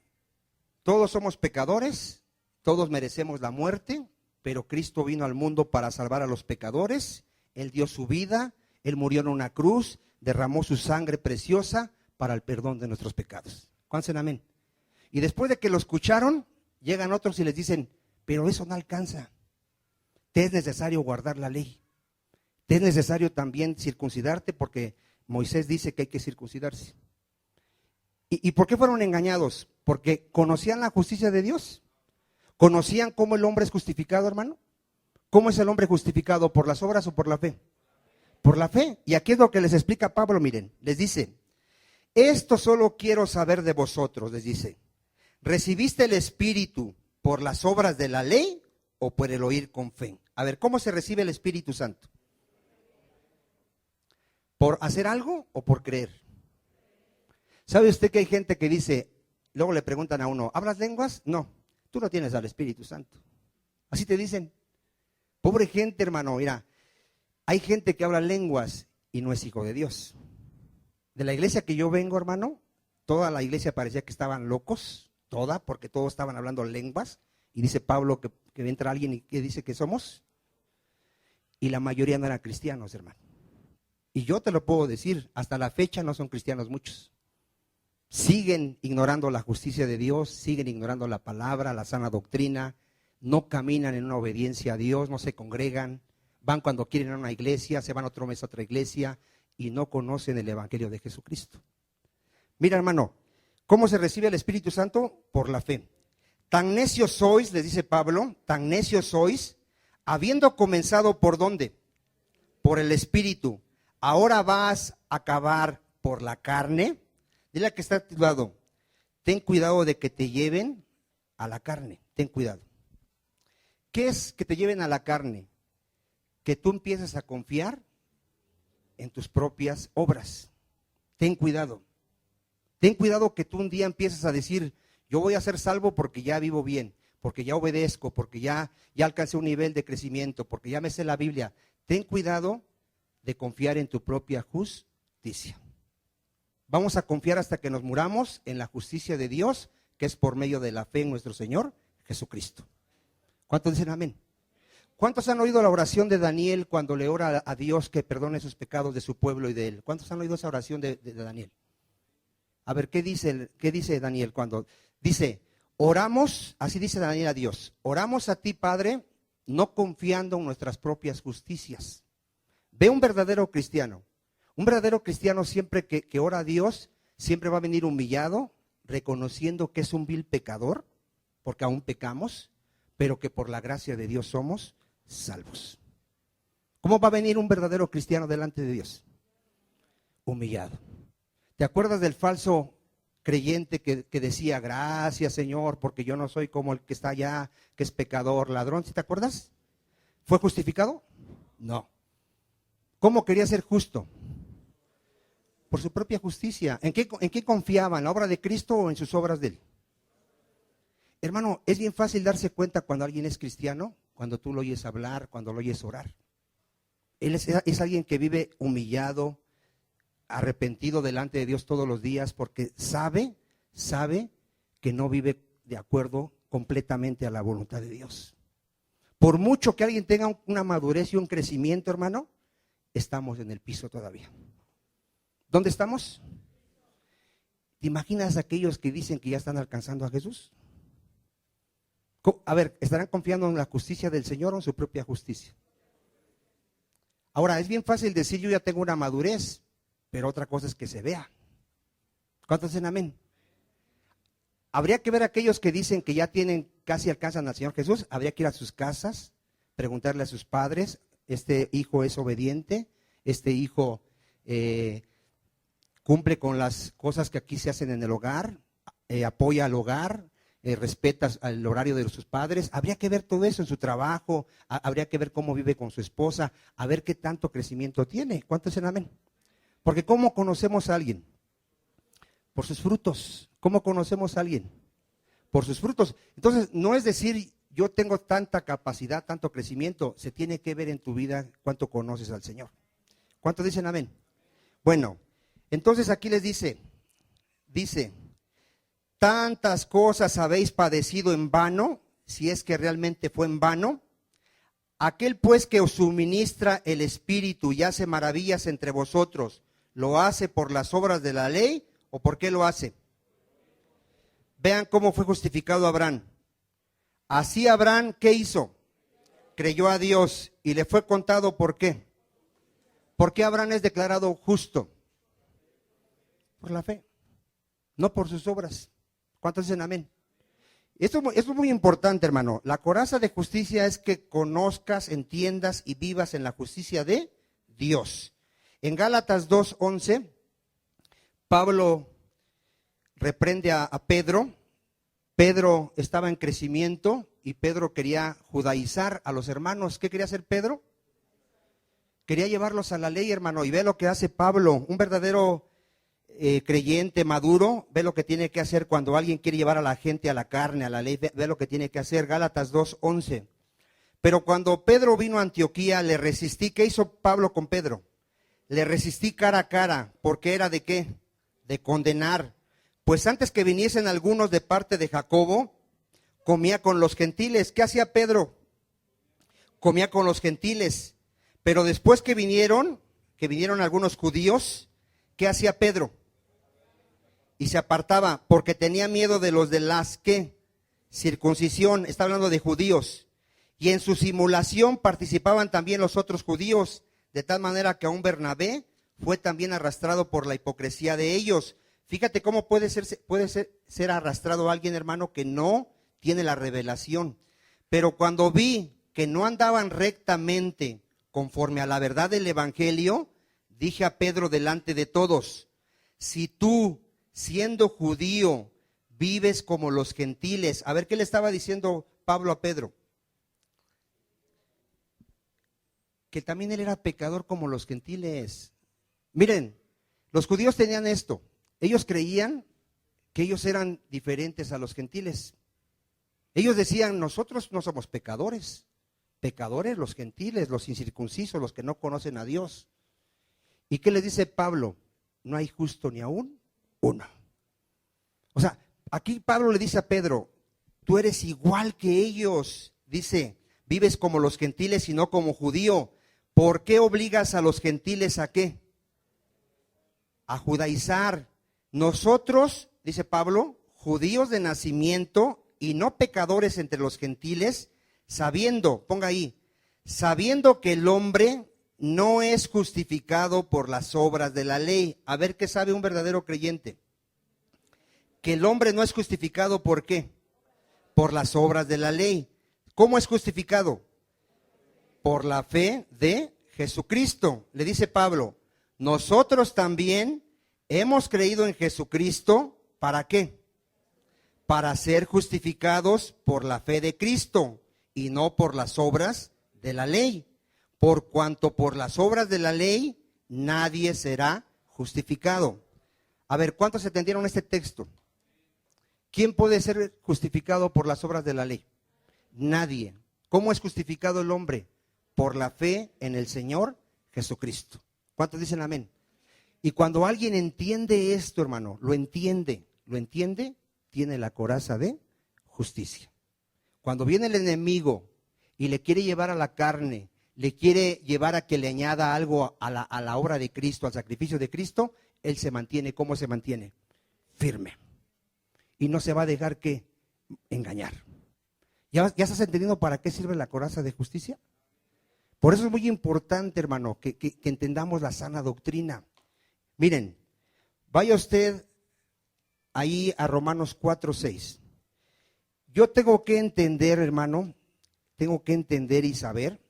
todos somos pecadores, todos merecemos la muerte, pero Cristo vino al mundo para salvar a los pecadores. Él dio su vida, Él murió en una cruz, derramó su sangre preciosa para el perdón de nuestros pecados. ¿Cuántos dicen amén? Y después de que lo escucharon, llegan otros y les dicen, pero eso no alcanza. Te es necesario guardar la ley. Te es necesario también circuncidarte porque Moisés dice que hay que circuncidarse. ¿Y por qué fueron engañados? Porque conocían la justicia de Dios. ¿Conocían cómo el hombre es justificado, hermano? ¿Cómo es el hombre justificado? ¿Por las obras o por la fe? Por la fe. Y aquí es lo que les explica Pablo, miren. Les dice, esto solo quiero saber de vosotros, les dice. ¿Recibiste el Espíritu por las obras de la ley o por el oír con fe? A ver, ¿cómo se recibe el Espíritu Santo? ¿Por hacer algo o por creer? ¿Sabe usted que hay gente que dice, luego le preguntan a uno, ¿hablas lenguas? No, tú no tienes al Espíritu Santo. Así te dicen. Pobre gente, hermano, mira, hay gente que habla lenguas y no es hijo de Dios. De la iglesia que yo vengo, hermano, toda la iglesia parecía que estaban locos, toda, porque todos estaban hablando lenguas. Y dice Pablo que entra alguien y que dice que somos. Y la mayoría no eran cristianos, hermano. Y yo te lo puedo decir, hasta la fecha no son cristianos muchos. Siguen ignorando la justicia de Dios, siguen ignorando la palabra, la sana doctrina, no caminan en una obediencia a Dios, no se congregan, van cuando quieren a una iglesia, se van otro mes a otra iglesia y no conocen el Evangelio de Jesucristo. Mira, hermano, ¿cómo se recibe el Espíritu Santo? Por la fe. Tan necios sois, les dice Pablo, tan necios sois, habiendo comenzado ¿por dónde? Por el Espíritu. Ahora vas a acabar por la carne. Dile a que está a tu lado, ten cuidado de que te lleven a la carne. ten cuidado. ¿Qué es que te lleven a la carne? Que tú empieces a confiar en tus propias obras. Ten cuidado. Ten cuidado que tú un día empieces a decir, yo voy a ser salvo porque ya vivo bien, porque ya obedezco, porque ya alcancé un nivel de crecimiento, porque ya me sé la Biblia. Ten cuidado de confiar en tu propia justicia. Vamos a confiar hasta que nos muramos en la justicia de Dios, que es por medio de la fe en nuestro Señor Jesucristo. ¿Cuántos dicen amén? ¿Cuántos han oído la oración de Daniel cuando le ora a Dios que perdone sus pecados de su pueblo y de él? ¿Cuántos han oído esa oración de Daniel? A ver, ¿qué dice Daniel cuando dice, oramos, así dice Daniel a Dios, oramos a ti, Padre, no confiando en nuestras propias justicias? Ve un verdadero cristiano. Un verdadero cristiano siempre que ora a Dios, siempre va a venir humillado, reconociendo que es un vil pecador, porque aún pecamos, pero que por la gracia de Dios somos salvos. ¿Cómo va a venir un verdadero cristiano delante de Dios? Humillado. ¿Te acuerdas del falso creyente que decía, gracias Señor, porque yo no soy como el que está allá, que es pecador, ladrón? ¿Sí te acuerdas? ¿Fue justificado? No. ¿Cómo quería ser justo? Por su propia justicia. ¿En qué confiaba? ¿En la obra de Cristo o en sus obras de él? Hermano, es bien fácil darse cuenta cuando alguien es cristiano, cuando tú lo oyes hablar, cuando lo oyes orar. Él es alguien que vive humillado, arrepentido delante de Dios todos los días, porque sabe que no vive de acuerdo completamente a la voluntad de Dios. Por mucho que alguien tenga una madurez y un crecimiento, hermano, estamos en el piso todavía. ¿Dónde estamos? ¿Te imaginas aquellos que dicen que ya están alcanzando a Jesús? A ver, ¿estarán confiando en la justicia del Señor o en su propia justicia? Ahora, es bien fácil decir, yo ya tengo una madurez, pero otra cosa es que se vea. ¿Cuántos dicen amén? Habría que ver a aquellos que dicen que ya casi alcanzan al Señor Jesús, habría que ir a sus casas, preguntarle a sus padres, este hijo es obediente, este hijo cumple con las cosas que aquí se hacen en el hogar, apoya al hogar, respeta el horario de sus padres. Habría que ver todo eso en su trabajo, habría que ver cómo vive con su esposa, a ver qué tanto crecimiento tiene. ¿Cuántos dicen amén? Porque ¿cómo conocemos a alguien? Por sus frutos. ¿Cómo conocemos a alguien? Por sus frutos. Entonces, no es decir, yo tengo tanta capacidad, tanto crecimiento. Se tiene que ver en tu vida cuánto conoces al Señor. ¿Cuántos dicen amén? Bueno, entonces aquí les dice, tantas cosas habéis padecido en vano, si es que realmente fue en vano. Aquel pues que os suministra el Espíritu y hace maravillas entre vosotros, ¿lo hace por las obras de la ley o por qué lo hace? Vean cómo fue justificado Abraham. Así Abraham, ¿qué hizo? Creyó a Dios y le fue contado, ¿por qué? ¿Por qué Abraham es declarado justo? Por la fe, no por sus obras. ¿Cuántos dicen amén? Esto es muy importante, hermano. La coraza de justicia es que conozcas, entiendas y vivas en la justicia de Dios. En Gálatas 2:11, Pablo reprende a Pedro. Pedro estaba en crecimiento y Pedro quería judaizar a los hermanos. ¿Qué quería hacer Pedro? Quería llevarlos a la ley, hermano. Y ve lo que hace Pablo, un verdadero creyente maduro, ve lo que tiene que hacer cuando alguien quiere llevar a la gente a la carne, a la ley, ve lo que tiene que hacer. Gálatas 2:11. Pero cuando Pedro vino a Antioquía, le resistí. ¿Qué hizo Pablo con Pedro? Le resistí cara a cara, porque era ¿de qué? De condenar. Pues antes que viniesen algunos de parte de Jacobo, comía con los gentiles. ¿Qué hacía Pedro? Comía con los gentiles. Pero después que vinieron algunos judíos, ¿qué hacía Pedro? Y se apartaba porque tenía miedo de los de las ¿qué? Circuncisión, está hablando de judíos. Y en su simulación participaban también los otros judíos, de tal manera que aún Bernabé fue también arrastrado por la hipocresía de ellos. Fíjate cómo puede ser arrastrado alguien, hermano, que no tiene la revelación. Pero cuando vi que no andaban rectamente conforme a la verdad del evangelio, dije a Pedro delante de todos: si tú, siendo judío, vives como los gentiles. A ver, ¿qué le estaba diciendo Pablo a Pedro? Que también él era pecador como los gentiles. Miren, los judíos tenían esto. Ellos creían que ellos eran diferentes a los gentiles. Ellos decían, nosotros no somos pecadores. Pecadores los gentiles, los incircuncisos, los que no conocen a Dios. ¿Y qué les dice Pablo? No hay justo ni aún uno. O sea, aquí Pablo le dice a Pedro, tú eres igual que ellos. Dice, vives como los gentiles y no como judío. ¿Por qué obligas a los gentiles a qué? A judaizar. Nosotros, dice Pablo, judíos de nacimiento y no pecadores entre los gentiles, sabiendo, ponga ahí, sabiendo que el hombre no es justificado por las obras de la ley. A ver qué sabe un verdadero creyente. Que el hombre no es justificado ¿por qué? Por las obras de la ley. ¿Cómo es justificado? Por la fe de Jesucristo. Le dice Pablo, nosotros también hemos creído en Jesucristo, ¿para qué? Para ser justificados por la fe de Cristo y no por las obras de la ley. Por cuanto por las obras de la ley nadie será justificado. A ver, ¿cuántos entendieron este texto? ¿Quién puede ser justificado por las obras de la ley? Nadie. ¿Cómo es justificado el hombre? Por la fe en el Señor Jesucristo. ¿Cuántos dicen amén? Y cuando alguien entiende esto, hermano, lo entiende, tiene la coraza de justicia. Cuando viene el enemigo y le quiere llevar a la carne, le quiere llevar a que le añada algo a la obra de Cristo, al sacrificio de Cristo, él se mantiene, ¿cómo se mantiene? Firme. Y no se va a dejar que engañar. ¿Ya estás entendiendo para qué sirve la coraza de justicia? Por eso es muy importante, hermano, que entendamos la sana doctrina. Miren, vaya usted ahí a Romanos 4:6. Yo tengo que entender, hermano, tengo que entender y saber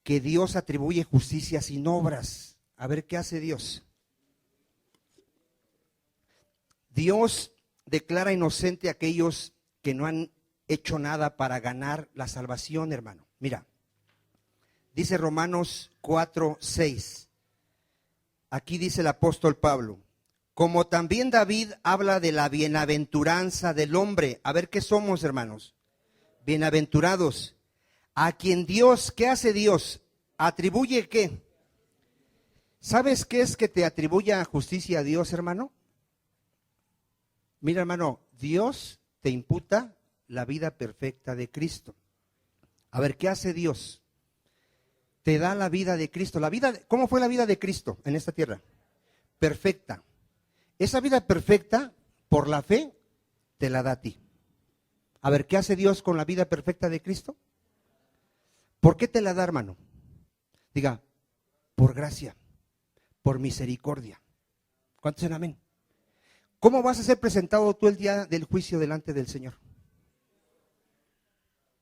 que Dios atribuye justicia sin obras. A ver, ¿qué hace Dios? Dios declara inocente a aquellos que no han hecho nada para ganar la salvación, hermano. Mira, dice Romanos 4:6. Aquí dice el apóstol Pablo, como también David habla de la bienaventuranza del hombre. A ver, ¿qué somos, hermanos? Bienaventurados. A quien Dios, ¿qué hace Dios? ¿Atribuye qué? ¿Sabes qué es que te atribuya justicia a Dios, hermano? Mira, hermano, Dios te imputa la vida perfecta de Cristo. A ver, ¿qué hace Dios? Te da la vida de Cristo. ¿Cómo fue la vida de Cristo en esta tierra? Perfecta. Esa vida perfecta, por la fe, te la da a ti. A ver, ¿qué hace Dios con la vida perfecta de Cristo? ¿Por qué te la da, hermano? Diga, por gracia, por misericordia. ¿Cuántos dicen amén? ¿Cómo vas a ser presentado tú el día del juicio delante del Señor?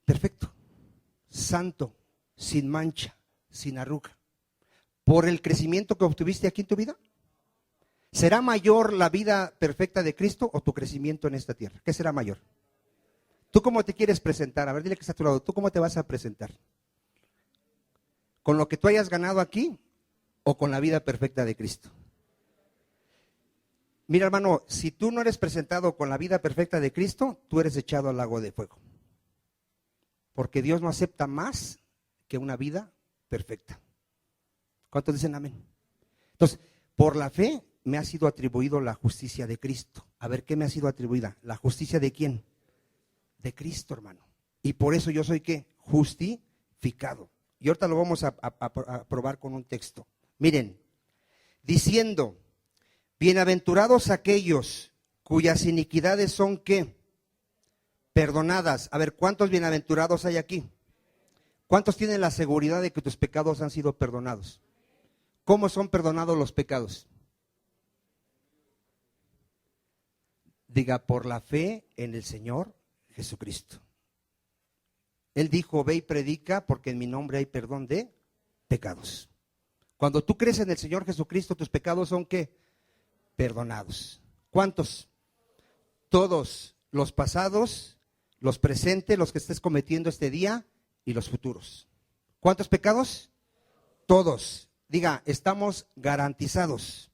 Perfecto, santo, sin mancha, sin arruga. ¿Por el crecimiento que obtuviste aquí en tu vida? ¿Será mayor la vida perfecta de Cristo o tu crecimiento en esta tierra? ¿Qué será mayor? ¿Tú cómo te quieres presentar? A ver, dile que está a tu lado. ¿Tú cómo te vas a presentar? ¿Con lo que tú hayas ganado aquí o con la vida perfecta de Cristo? Mira, hermano, si tú no eres presentado con la vida perfecta de Cristo, tú eres echado al lago de fuego. Porque Dios no acepta más que una vida perfecta. ¿Cuántos dicen amén? Entonces, por la fe me ha sido atribuido la justicia de Cristo. A ver, ¿qué me ha sido atribuida? ¿La justicia de quién? De Cristo, hermano. Y por eso yo soy ¿qué? Justificado. Y ahorita lo vamos a probar con un texto. Miren, diciendo, bienaventurados aquellos cuyas iniquidades son ¿qué? Perdonadas. A ver, ¿cuántos bienaventurados hay aquí? ¿Cuántos tienen la seguridad de que tus pecados han sido perdonados? ¿Cómo son perdonados los pecados? Diga, por la fe en el Señor Jesucristo. Él dijo, ve y predica porque en mi nombre hay perdón de pecados. Cuando tú crees en el Señor Jesucristo, tus pecados son ¿qué? Perdonados. ¿Cuántos? Todos, los pasados, los presentes, los que estés cometiendo este día y los futuros. ¿Cuántos pecados? Todos. Diga, estamos garantizados.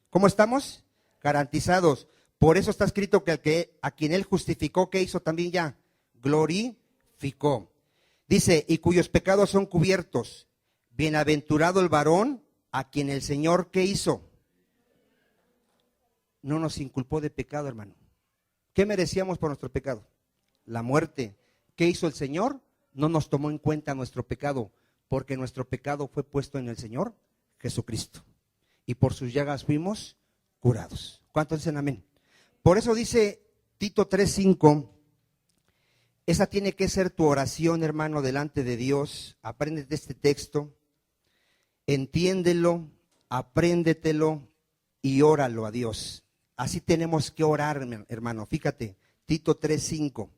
¿Cómo estamos? Garantizados. Por eso está escrito que a quien él justificó, ¿qué hizo también ya? Glorificó. Dice, y cuyos pecados son cubiertos. Bienaventurado el varón a quien el Señor, ¿qué hizo? No nos inculpó de pecado, hermano. ¿Qué merecíamos por nuestro pecado? La muerte. ¿Qué hizo el Señor? No nos tomó en cuenta nuestro pecado, porque nuestro pecado fue puesto en el Señor Jesucristo. Y por sus llagas fuimos curados. ¿Cuántos dicen amén? Por eso dice Tito 3:5, esa tiene que ser tu oración, hermano, delante de Dios. Apréndete este texto, entiéndelo, apréndetelo y óralo a Dios. Así tenemos que orar, hermano. Fíjate, Tito 3:5.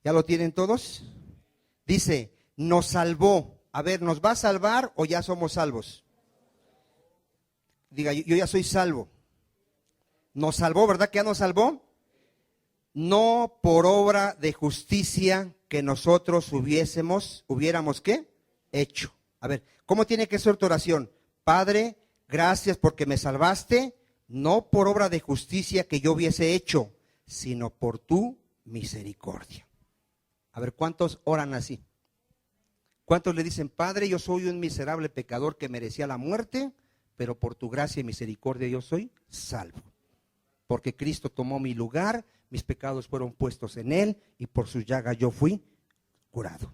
¿Ya lo tienen todos? Dice, nos salvó. A ver, ¿nos va a salvar o ya somos salvos? Diga, yo ya soy salvo. Nos salvó, ¿verdad que ya nos salvó? No por obra de justicia que nosotros hubiéramos ¿qué? Hecho. A ver, ¿cómo tiene que ser tu oración? Padre, gracias porque me salvaste, no por obra de justicia que yo hubiese hecho, sino por tu misericordia. A ver, ¿cuántos oran así? ¿Cuántos le dicen, Padre, yo soy un miserable pecador que merecía la muerte, pero por tu gracia y misericordia yo soy salvo? Porque Cristo tomó mi lugar, mis pecados fueron puestos en Él y por sus llagas yo fui curado.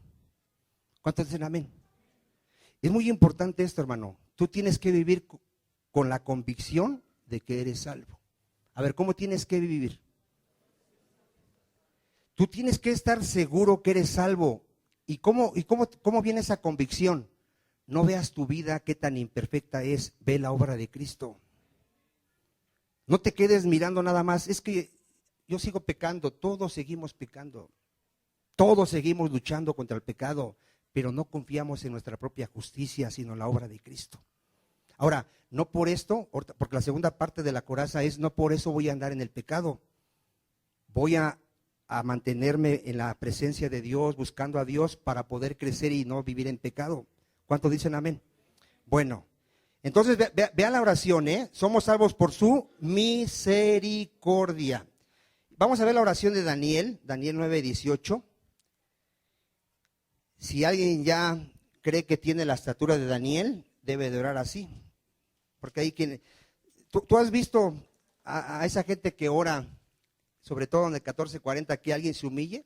¿Cuántos dicen amén? Es muy importante esto, hermano. Tú tienes que vivir con la convicción de que eres salvo. A ver, ¿cómo tienes que vivir? Tú tienes que estar seguro que eres salvo. ¿Y cómo viene esa convicción? No veas tu vida qué tan imperfecta es, ve la obra de Cristo. No te quedes mirando nada más, es que yo sigo pecando, todos seguimos pecando, todos seguimos luchando contra el pecado, pero no confiamos en nuestra propia justicia, sino en la obra de Cristo. Ahora, no por esto, porque la segunda parte de la coraza es, no por eso voy a andar en el pecado, voy a mantenerme en la presencia de Dios, buscando a Dios para poder crecer y no vivir en pecado. ¿Cuántos dicen amén? Bueno, entonces vea la oración, somos salvos por su misericordia. Vamos a ver la oración de Daniel 9:18. Si alguien ya cree que tiene la estatura de Daniel, debe de orar así. Porque hay quien, tú has visto a esa gente que ora, sobre todo en el 14:40, que alguien se humille.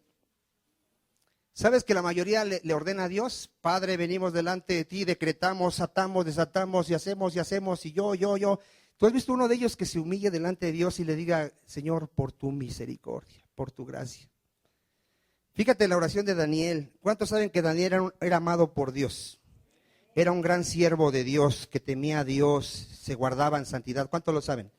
¿Sabes que la mayoría le ordena a Dios? Padre, venimos delante de ti, decretamos, atamos, desatamos y hacemos y yo. ¿Tú has visto uno de ellos que se humille delante de Dios y le diga, Señor, por tu misericordia, por tu gracia? Fíjate la oración de Daniel. ¿Cuántos saben que Daniel era amado por Dios? Era un gran siervo de Dios, que temía a Dios, se guardaba en santidad. ¿Cuántos lo saben?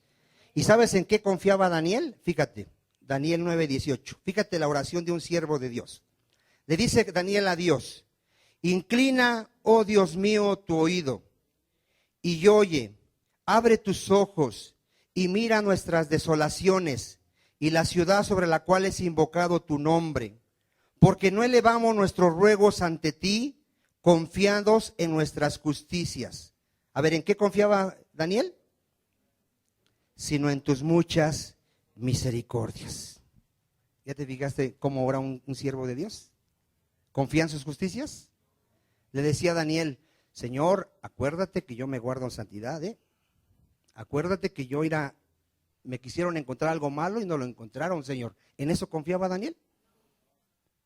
¿Y sabes en qué confiaba Daniel? Fíjate, Daniel 9:18. Fíjate la oración de un siervo de Dios. Le dice Daniel a Dios, inclina, oh Dios mío, tu oído y oye, abre tus ojos y mira nuestras desolaciones y la ciudad sobre la cual es invocado tu nombre, porque no elevamos nuestros ruegos ante ti, confiados en nuestras justicias. A ver, ¿en qué confiaba Daniel? Sino en tus muchas misericordias. ¿Ya te fijaste cómo ora un siervo de Dios? ¿Confía en sus justicias? Le decía a Daniel, Señor, acuérdate que yo me guardo en santidad, Acuérdate que me quisieron encontrar algo malo y no lo encontraron, Señor. ¿En eso confiaba Daniel?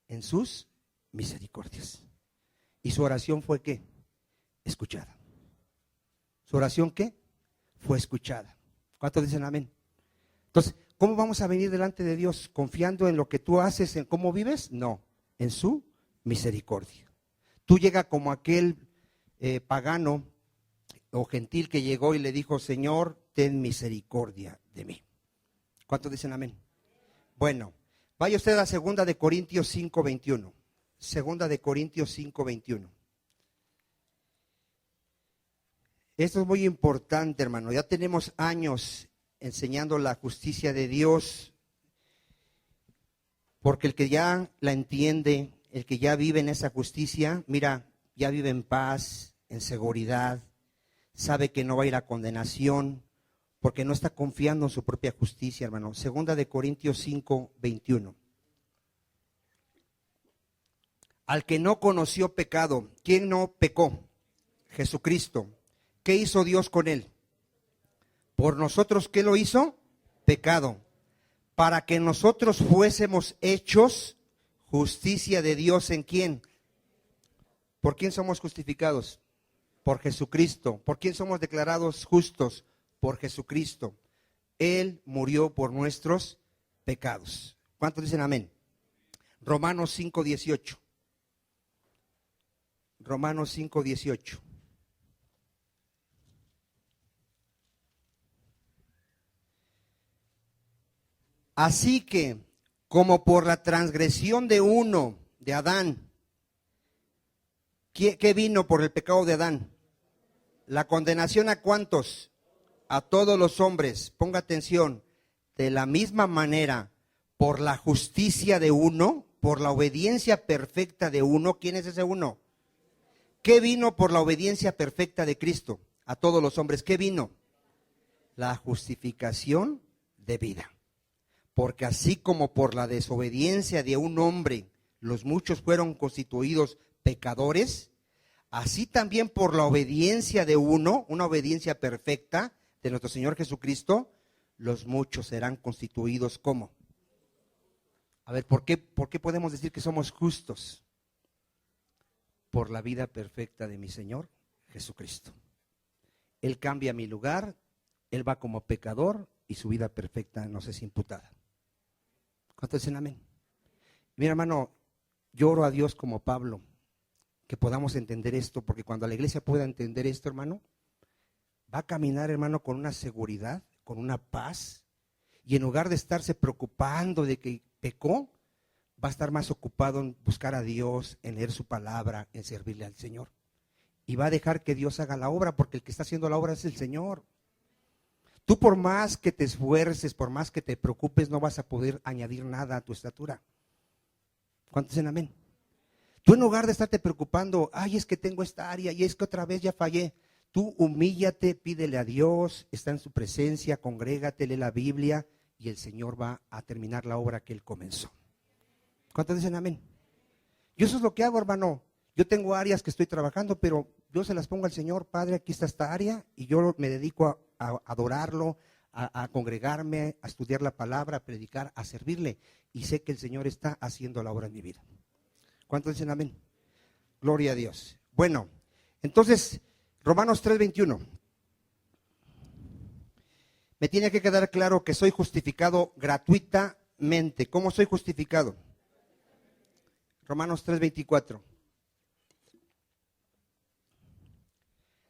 En sus misericordias. ¿Y su oración fue qué? Escuchada. ¿Su oración qué? Fue escuchada. ¿Cuántos dicen amén? Entonces, ¿cómo vamos a venir delante de Dios? ¿Confiando en lo que tú haces, en cómo vives? No, en su misericordia. Tú llegas como aquel pagano o gentil que llegó y le dijo, Señor, ten misericordia de mí. ¿Cuántos dicen amén? Bueno, vaya usted a 2 de Corintios 5:21. 2 de Corintios 5:21. Esto es muy importante, hermano. Ya tenemos años enseñando la justicia de Dios, Porque el que ya la entiende, el que ya vive en esa justicia, mira, ya vive en paz, en seguridad, sabe que no va a ir a condenación, porque no está confiando en su propia justicia, hermano. Segunda de Corintios 5:21. Al que no conoció pecado, ¿quién no pecó? Jesucristo. ¿Qué hizo Dios con él? Por nosotros, ¿qué lo hizo? Pecado. Para que nosotros fuésemos hechos justicia de Dios, ¿en quién? ¿Por quién somos justificados? Por Jesucristo. ¿Por quién somos declarados justos? Por Jesucristo. Él murió por nuestros pecados. ¿Cuántos dicen amén? Romanos 5:18. Romanos 5:18. Así que, como por la transgresión de uno, de Adán, ¿qué vino por el pecado de Adán? La condenación ¿a cuántos? A todos los hombres. Ponga atención, de la misma manera, por la justicia de uno, por la obediencia perfecta de uno. ¿Quién es ese uno? ¿Qué vino por la obediencia perfecta de Cristo? A todos los hombres. ¿Qué vino? La justificación de vida. Porque así como por la desobediencia de un hombre los muchos fueron constituidos pecadores, así también por la obediencia de uno, una obediencia perfecta de nuestro Señor Jesucristo, los muchos serán constituidos ¿cómo? A ver, ¿por qué podemos decir que somos justos? Por la vida perfecta de mi Señor Jesucristo. Él cambia mi lugar, Él va como pecador y su vida perfecta nos es imputada. ¿Cuántos dicen amén? Mira, hermano, yo oro a Dios como Pablo, que podamos entender esto, porque cuando la iglesia pueda entender esto, hermano, va a caminar, hermano, con una seguridad, con una paz, y en lugar de estarse preocupando de que pecó, va a estar más ocupado en buscar a Dios, en leer su palabra, en servirle al Señor. Y va a dejar que Dios haga la obra, porque el que está haciendo la obra es el Señor. Tú por más que te esfuerces, por más que te preocupes, no vas a poder añadir nada a tu estatura. ¿Cuántos dicen amén? Tú en lugar de estarte preocupando, ay, es que tengo esta área y es que otra vez ya fallé. Tú humíllate, pídele a Dios, está en su presencia, congrégate, lee la Biblia y el Señor va a terminar la obra que Él comenzó. ¿Cuántos dicen amén? Yo eso es lo que hago, hermano. Yo tengo áreas que estoy trabajando, pero yo se las pongo al Señor. Padre, aquí está esta área y yo me dedico a adorarlo, a congregarme, a estudiar la palabra, a predicar, a servirle. Y sé que el Señor está haciendo la obra en mi vida. ¿Cuántos dicen amén? Gloria a Dios. Bueno, entonces, Romanos 3:21. Me tiene que quedar claro que soy justificado gratuitamente. ¿Cómo soy justificado? Romanos 3:24.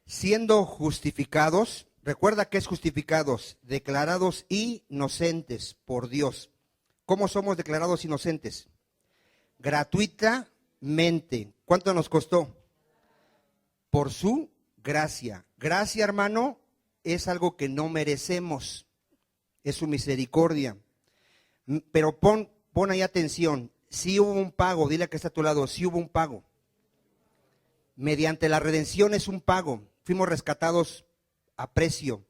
Siendo justificados, recuerda que es justificados, declarados inocentes por Dios. ¿Cómo somos declarados inocentes? Gratuitamente. ¿Cuánto nos costó? Por su gracia. Gracia, hermano, es algo que no merecemos. Es su misericordia. Pero pon ahí atención. Si hubo un pago, dile que está a tu lado, si hubo un pago. Mediante la redención es un pago. Fuimos rescatados a precio.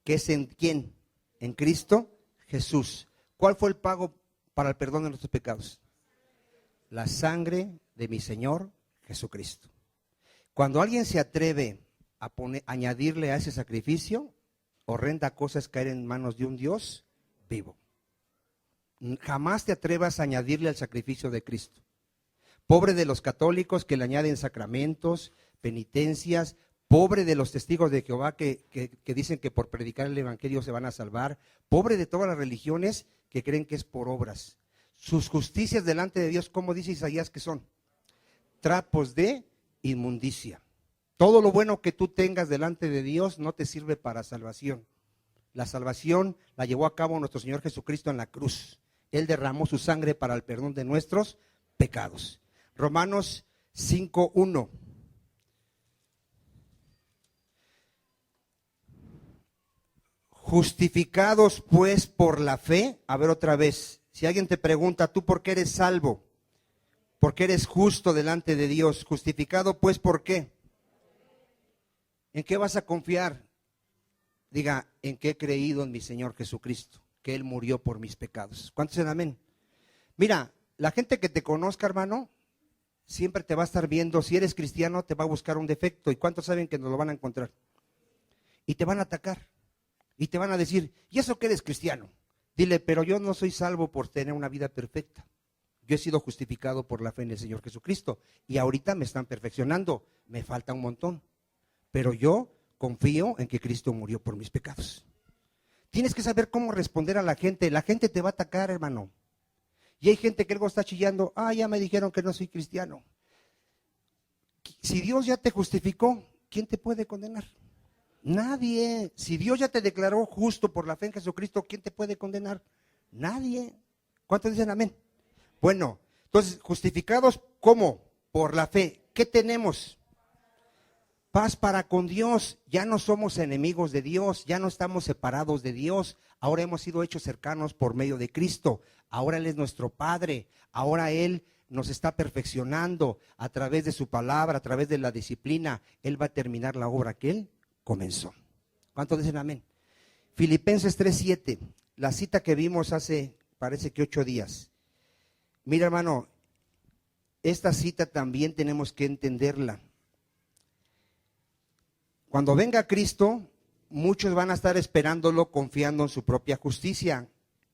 ¿Qué es en quién? En Cristo Jesús. ¿Cuál fue el pago para el perdón de nuestros pecados? La sangre de mi Señor Jesucristo. Cuando alguien se atreve a añadirle a ese sacrificio, horrenda cosa es caer en manos de un Dios vivo. Jamás te atrevas a añadirle al sacrificio de Cristo. Pobre de los católicos que le añaden sacramentos, penitencias. Pobre de los testigos de Jehová que dicen que por predicar el evangelio se van a salvar. Pobre de todas las religiones que creen que es por obras. Sus justicias delante de Dios, como dice Isaías que son trapos de inmundicia. Todo lo bueno que tú tengas delante de Dios no te sirve para salvación. La salvación la llevó a cabo nuestro Señor Jesucristo en la cruz. Él derramó su sangre para el perdón de nuestros pecados. Romanos 5:1. Justificados pues por la fe, a ver otra vez, Si alguien te pregunta, ¿tú por qué eres salvo? Porque eres justo delante de Dios. Justificado, pues, ¿por qué? ¿En qué vas a confiar? Diga, en que he creído en mi Señor Jesucristo, que Él murió por mis pecados. ¿Cuántos dicen amén? Mira, la gente que te conozca, hermano, siempre te va a estar viendo. Si eres cristiano, te va a buscar un defecto. ¿Y cuántos saben que nos lo van a encontrar? Y te van a atacar. Y te van a decir, ¿y eso que eres cristiano? Dile, pero yo no soy salvo por tener una vida perfecta. Yo he sido justificado por la fe en el Señor Jesucristo. Y ahorita me están perfeccionando. Me falta un montón. Pero yo confío en que Cristo murió por mis pecados. Tienes que saber cómo responder a la gente. La gente te va a atacar, hermano. Y hay gente que luego está chillando, ya me dijeron que no soy cristiano. Si Dios ya te justificó, ¿quién te puede condenar? Nadie. Si Dios ya te declaró justo por la fe en Jesucristo, ¿quién te puede condenar? Nadie. ¿Cuántos dicen amén? Bueno, entonces, justificados, ¿cómo? Por la fe. ¿Qué tenemos? Paz para con Dios. Ya no somos enemigos de Dios, ya no estamos separados de Dios. Ahora hemos sido hechos cercanos por medio de Cristo. Ahora Él es nuestro Padre. Ahora Él nos está perfeccionando a través de su palabra, a través de la disciplina. Él va a terminar la obra que Él comenzó. ¿Cuántos dicen amén? Filipenses 3:7, la cita que vimos hace, parece que 8 días. Mira, hermano, esta cita también tenemos que entenderla. Cuando venga Cristo, muchos van a estar esperándolo confiando en su propia justicia.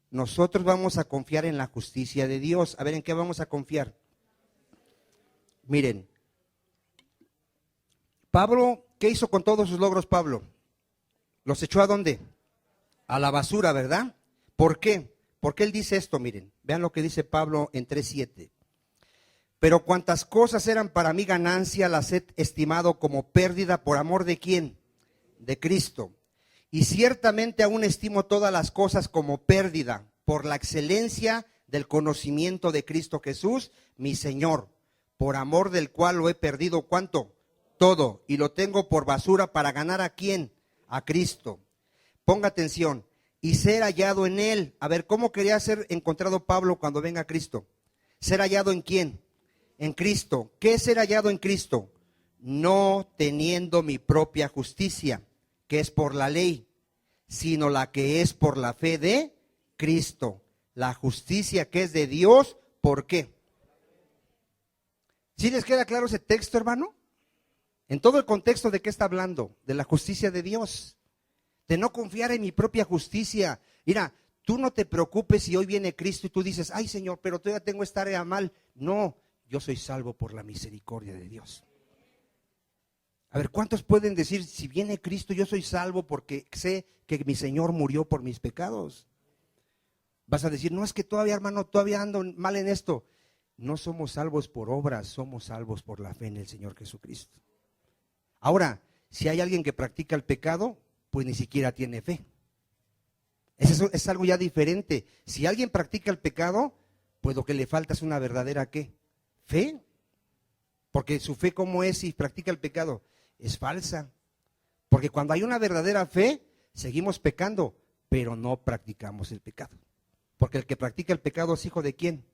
Nosotros vamos a confiar en la justicia de Dios. A ver, ¿en qué vamos a confiar? Miren, Pablo, ¿qué hizo con todos sus logros Pablo? ¿Los echó a dónde? A la basura, ¿verdad? ¿Por qué? Porque él dice esto, miren, vean lo que dice Pablo en 3:7. Pero cuantas cosas eran para mí ganancia, las he estimado como pérdida por amor de ¿quién? De Cristo. Y ciertamente aún estimo todas las cosas como pérdida por la excelencia del conocimiento de Cristo Jesús, mi Señor, por amor del cual lo he perdido, ¿cuánto? Todo. Y lo tengo por basura para ganar ¿a quién? A Cristo. Ponga atención. Y ser hallado en Él. A ver, ¿cómo quería ser encontrado Pablo cuando venga Cristo? ¿Ser hallado en quién? En Cristo. ¿Qué es ser hallado en Cristo? No teniendo mi propia justicia, que es por la ley, sino la que es por la fe de Cristo. La justicia que es de Dios, ¿por qué? ¿Sí les queda claro ese texto, hermano? En todo el contexto de qué está hablando, de la justicia de Dios, de no confiar en mi propia justicia. Mira, tú no te preocupes si hoy viene Cristo y tú dices, ay Señor, pero todavía tengo esta área mal. No, yo soy salvo por la misericordia de Dios. A ver, ¿cuántos pueden decir, si viene Cristo, yo soy salvo porque sé que mi Señor murió por mis pecados? Vas a decir, no, es que todavía, hermano, todavía ando mal en esto. No somos salvos por obras, somos salvos por la fe en el Señor Jesucristo. Ahora, si hay alguien que practica el pecado, pues ni siquiera tiene fe. Es algo ya diferente. Si alguien practica el pecado, pues lo que le falta es una verdadera ¿qué? Fe. Porque su fe, ¿cómo es si practica el pecado? Es falsa. Porque cuando hay una verdadera fe, seguimos pecando, pero no practicamos el pecado. Porque el que practica el pecado es hijo ¿de quién?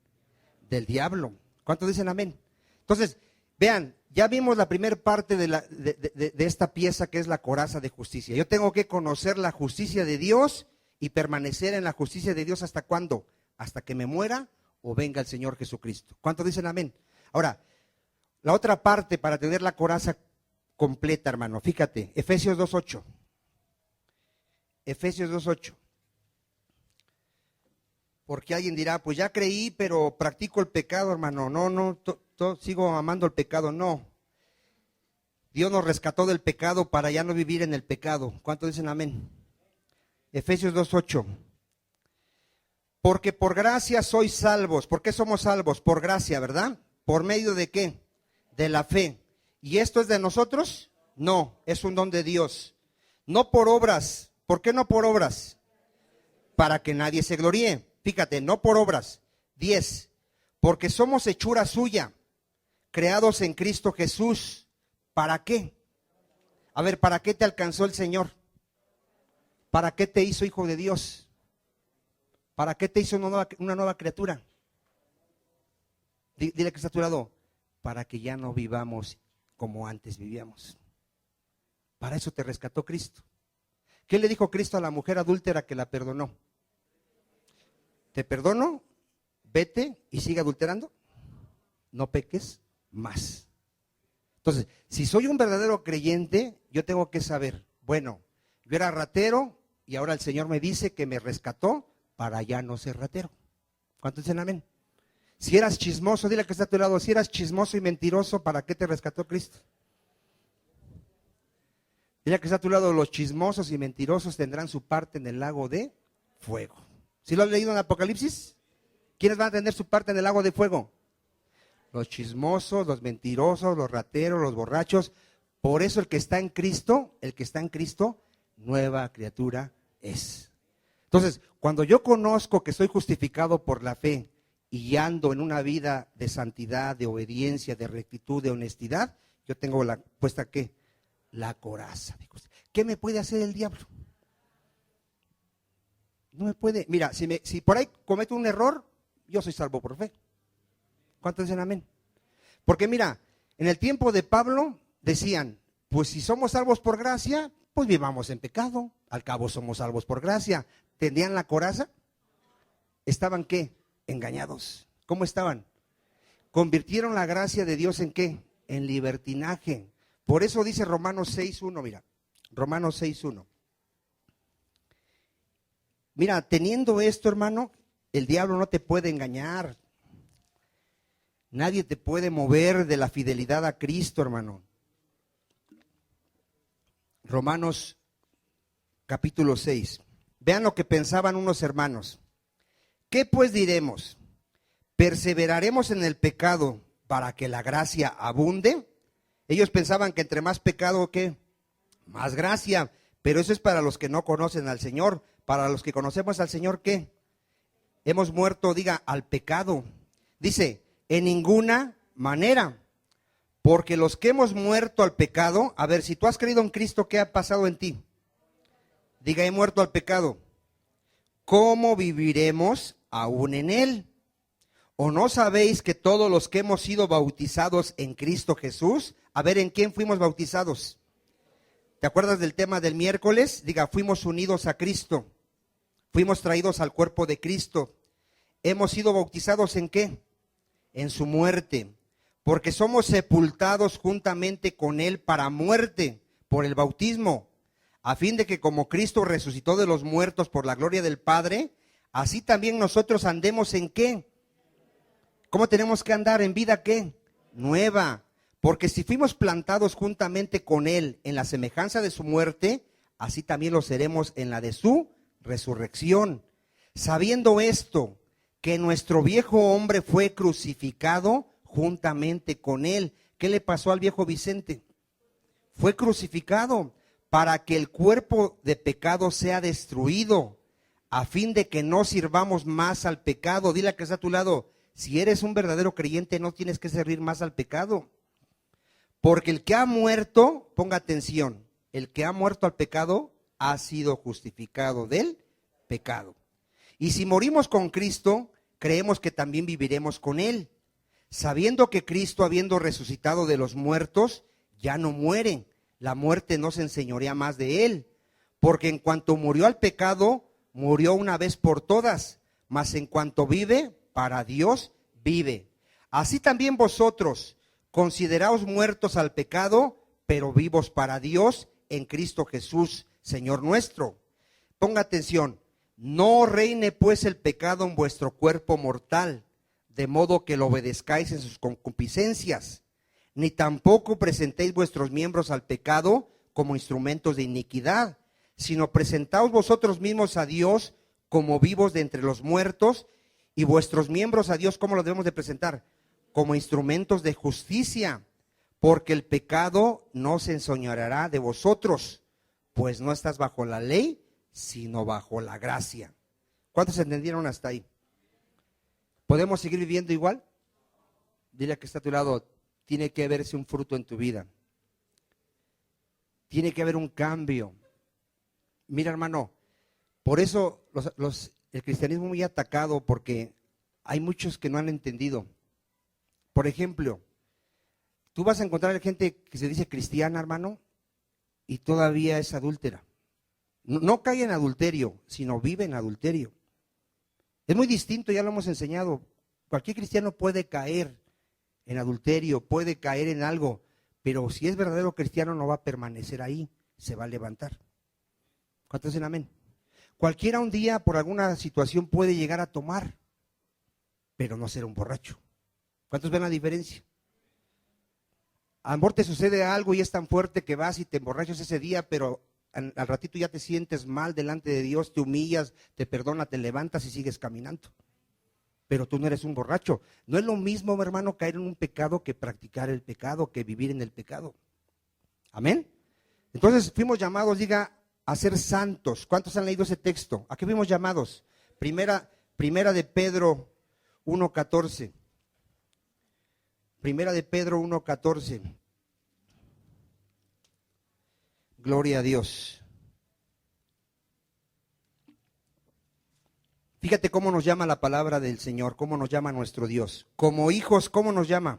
Del diablo. ¿Cuántos dicen amén? Entonces, vean, ya vimos la primera parte de esta pieza que es la coraza de justicia. Yo tengo que conocer la justicia de Dios y permanecer en la justicia de Dios ¿hasta cuándo? Hasta que me muera o venga el Señor Jesucristo. ¿Cuántos dicen amén? Ahora, la otra parte para tener la coraza completa, hermano, fíjate, Efesios 2:8. Efesios 2:8. Porque alguien dirá, pues ya creí, pero practico el pecado, hermano. No, sigo amando el pecado. No. Dios nos rescató del pecado para ya no vivir en el pecado. ¿Cuántos dicen amén? Efesios 2:8. Porque por gracia sois salvos. ¿Por qué somos salvos? Por gracia, ¿verdad? ¿Por medio de qué? De la fe. ¿Y esto es de nosotros? No, es un don de Dios. No por obras. ¿Por qué no por obras? Para que nadie se gloríe. Fíjate, no por obras. 10. Porque somos hechura suya, creados en Cristo Jesús. ¿Para qué? A ver, ¿para qué te alcanzó el Señor? ¿Para qué te hizo hijo de Dios? ¿Para qué te hizo una nueva criatura? Dile que está a tu lado, para que ya no vivamos como antes vivíamos. Para eso te rescató Cristo. ¿Qué le dijo Cristo a la mujer adúltera que la perdonó? Te perdono, vete y sigue adulterando. No peques más. Entonces, si soy un verdadero creyente, yo tengo que saber, bueno, yo era ratero y ahora el Señor me dice que me rescató para ya no ser ratero. ¿Cuántos dicen amén? Si eras chismoso, dile que está a tu lado, si eras chismoso y mentiroso, ¿para qué te rescató Cristo? Dile que está a tu lado, los chismosos y mentirosos tendrán su parte en el lago de fuego. ¿Sí lo has leído en Apocalipsis? ¿Quiénes van a tener su parte en el lago de fuego? Los chismosos, los mentirosos, los rateros, los borrachos. Por eso el que está en Cristo, nueva criatura es. Entonces, cuando yo conozco que soy justificado por la fe y ando en una vida de santidad, de obediencia, de rectitud, de honestidad, yo tengo la puesta ¿qué? La coraza. ¿Qué me puede hacer el diablo? No me puede. Mira, si por ahí cometo un error, yo soy salvo por fe. ¿Cuántos dicen amén? Porque mira, en el tiempo de Pablo decían, pues si somos salvos por gracia, pues vivamos en pecado. Al cabo somos salvos por gracia. ¿Tenían la coraza? ¿Estaban qué? Engañados. ¿Cómo estaban? Convirtieron la gracia de Dios en qué? En libertinaje. Por eso dice Romanos 6.1, mira, Romanos 6.1. Mira, teniendo esto, hermano, el diablo no te puede engañar. Nadie te puede mover de la fidelidad a Cristo, hermano. Romanos capítulo 6. Vean lo que pensaban unos hermanos. ¿Qué pues diremos? ¿Perseveraremos en el pecado para que la gracia abunde? Ellos pensaban que entre más pecado, ¿qué? Más gracia. Pero eso es para los que no conocen al Señor. Para los que conocemos al Señor, ¿qué? Hemos muerto, diga, al pecado. Dice, en ninguna manera. Porque los que hemos muerto al pecado, a ver, si tú has creído en Cristo, ¿qué ha pasado en ti? Diga, he muerto al pecado. ¿Cómo viviremos aún en él? ¿O no sabéis que todos los que hemos sido bautizados en Cristo Jesús, a ver, ¿en quién fuimos bautizados? ¿Te acuerdas del tema del miércoles? Diga, fuimos unidos a Cristo. Fuimos traídos al cuerpo de Cristo. ¿Hemos sido bautizados en qué? En su muerte. Porque somos sepultados juntamente con él para muerte por el bautismo, a fin de que como Cristo resucitó de los muertos por la gloria del Padre, así también nosotros andemos en qué. ¿Cómo tenemos que andar? En vida qué? Nueva. Porque si fuimos plantados juntamente con él en la semejanza de su muerte, así también lo seremos en la de su resurrección. Sabiendo esto, que nuestro viejo hombre fue crucificado juntamente con él. ¿Qué le pasó al viejo Vicente? Fue crucificado para que el cuerpo de pecado sea destruido, a fin de que no sirvamos más al pecado. Dile a que está a tu lado, si eres un verdadero creyente no tienes que servir más al pecado. Porque el que ha muerto, ponga atención, el que ha muerto al pecado ha sido justificado del pecado. Y si morimos con Cristo, creemos que también viviremos con él, sabiendo que Cristo, habiendo resucitado de los muertos, ya no muere. La muerte no se enseñorea más de él, porque en cuanto murió al pecado, murió una vez por todas, mas en cuanto vive, para Dios vive. Así también vosotros, consideraos muertos al pecado, pero vivos para Dios en Cristo Jesús, Señor nuestro. Ponga atención, no reine pues el pecado en vuestro cuerpo mortal, de modo que lo obedezcáis en sus concupiscencias, ni tampoco presentéis vuestros miembros al pecado como instrumentos de iniquidad, sino presentaos vosotros mismos a Dios como vivos de entre los muertos, y vuestros miembros a Dios, ¿cómo lo debemos de presentar? Como instrumentos de justicia, porque el pecado no se enseñoreará de vosotros, pues no estás bajo la ley, sino bajo la gracia. ¿Cuántos entendieron hasta ahí? ¿Podemos seguir viviendo igual? Dile a que está a tu lado, tiene que verse un fruto en tu vida. Tiene que haber un cambio. Mira, hermano, por eso el cristianismo muy atacado porque hay muchos que no han entendido. Por ejemplo, tú vas a encontrar gente que se dice cristiana, hermano, y todavía es adúltera. No cae en adulterio, sino vive en adulterio. Es muy distinto, ya lo hemos enseñado. Cualquier cristiano puede caer en adulterio, puede caer en algo, pero si es verdadero cristiano no va a permanecer ahí, se va a levantar. ¿Cuántos dicen amén? Cualquiera un día por alguna situación puede llegar a tomar, pero no ser un borracho. ¿Cuántos ven la diferencia? A lo mejor te sucede algo y es tan fuerte que vas y te emborrachas ese día, pero al ratito ya te sientes mal delante de Dios, te humillas, te perdona, te levantas y sigues caminando. Pero tú no eres un borracho. No es lo mismo, mi hermano, caer en un pecado que practicar el pecado, que vivir en el pecado. Amén. Entonces fuimos llamados, diga, a ser santos. ¿Cuántos han leído ese texto? ¿A qué fuimos llamados? Primera de Pedro 1:14. Primera de Pedro 1:14. Gloria a Dios. Fíjate cómo nos llama la palabra del Señor, cómo nos llama nuestro Dios. Como hijos, ¿cómo nos llama?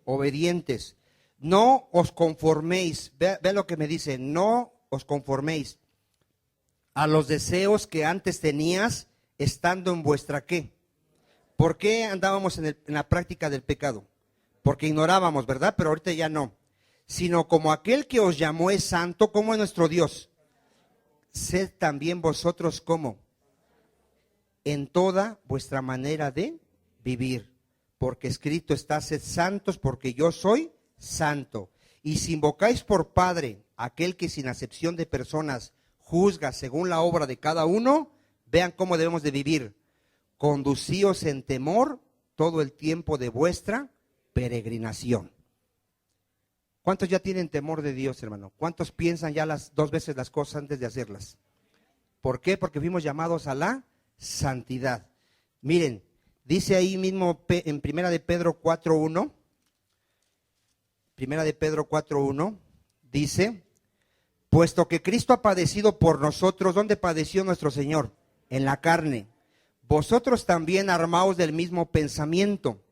Obedientes. No os conforméis, ve lo que me dice, no os conforméis a los deseos que antes tenías estando en vuestra ¿qué? ¿Por qué andábamos en la práctica del pecado? Porque ignorábamos, ¿verdad? Pero ahorita ya no. Sino como aquel que os llamó es santo, como es nuestro Dios. Sed también vosotros como en toda vuestra manera de vivir. Porque escrito está, sed santos porque yo soy santo. Y si invocáis por Padre aquel que sin acepción de personas juzga según la obra de cada uno, vean cómo debemos de vivir. Conducíos en temor todo el tiempo de vuestra peregrinación. ¿Cuántos ya tienen temor de Dios, hermano? ¿Cuántos piensan ya las 2 veces las cosas antes de hacerlas? ¿Por qué? Porque fuimos llamados a la santidad. Miren, dice ahí mismo en Primera de Pedro 4:1, Primera de Pedro 4:1, dice, puesto que Cristo ha padecido por nosotros, ¿dónde padeció nuestro Señor? En la carne. Vosotros también armaos del mismo pensamiento,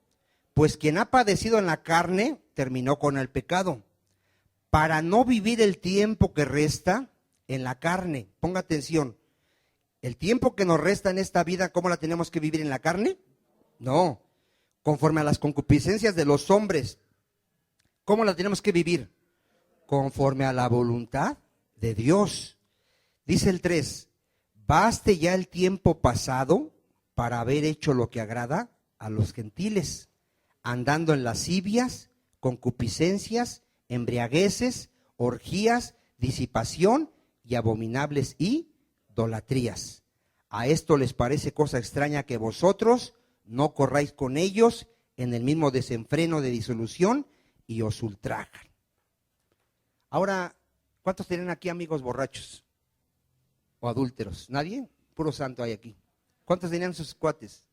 pues quien ha padecido en la carne terminó con el pecado, para no vivir el tiempo que resta en la carne. Ponga atención, el tiempo que nos resta en esta vida, ¿cómo la tenemos que vivir en la carne? No, conforme a las concupiscencias de los hombres. ¿Cómo la tenemos que vivir? Conforme a la voluntad de Dios. Dice el 3, baste ya el tiempo pasado para haber hecho lo que agrada a los gentiles, andando en lascivias, concupiscencias, embriagueces, orgías, disipación y abominables idolatrías. A esto les parece cosa extraña que vosotros no corráis con ellos en el mismo desenfreno de disolución y os ultrajan. Ahora, ¿cuántos tienen aquí amigos borrachos o adúlteros? ¿Nadie? Puro santo hay aquí. ¿Cuántos tenían sus cuates?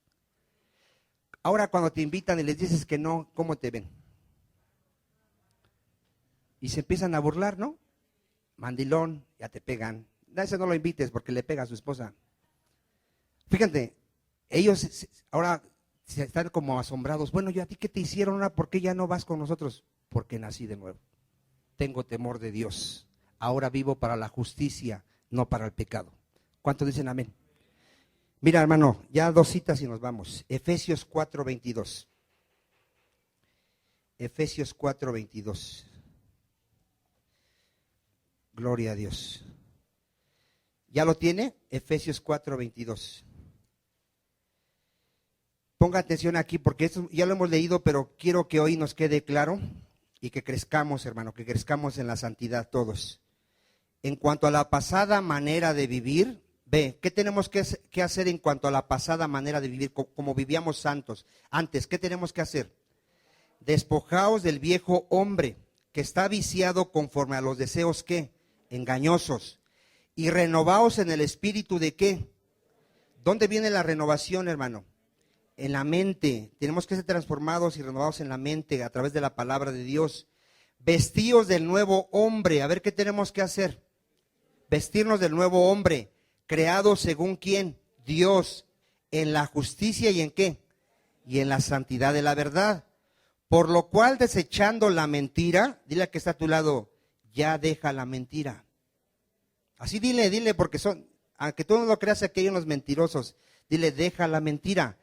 Ahora cuando te invitan y les dices que no, ¿cómo te ven? Y se empiezan a burlar, ¿no? Mandilón, ya te pegan. A ese no lo invites porque le pega a su esposa. Fíjate, ellos ahora están como asombrados. Bueno, ¿y a ti qué te hicieron? ¿Por qué ya no vas con nosotros? Porque nací de nuevo. Tengo temor de Dios. Ahora vivo para la justicia, no para el pecado. ¿Cuántos dicen amén? Mira, hermano, ya 2 citas y nos vamos. Efesios 4:22. Efesios 4:22. Gloria a Dios. ¿Ya lo tiene? Efesios 4:22. Ponga atención aquí porque esto ya lo hemos leído, pero quiero que hoy nos quede claro y que crezcamos, hermano, que crezcamos en la santidad todos. En cuanto a la pasada manera de vivir, ve, ¿qué tenemos que hacer en cuanto a la pasada manera de vivir, como vivíamos santos antes? ¿Qué tenemos que hacer? Despojaos del viejo hombre que está viciado conforme a los deseos ¿qué? Engañosos, y renovaos en el espíritu de ¿qué? ¿Dónde viene la renovación, hermano? En la mente. Tenemos que ser transformados y renovados en la mente a través de la palabra de Dios. Vestíos del nuevo hombre. A ver, ¿qué tenemos que hacer? Vestirnos del nuevo hombre, creado según ¿quién? Dios en la justicia y en qué, y en la santidad de la verdad. Por lo cual, desechando la mentira, dile a que está a tu lado, ya deja la mentira. Así dile, porque aunque tú no lo creas, aquí hay unos mentirosos. Dile, deja la mentira.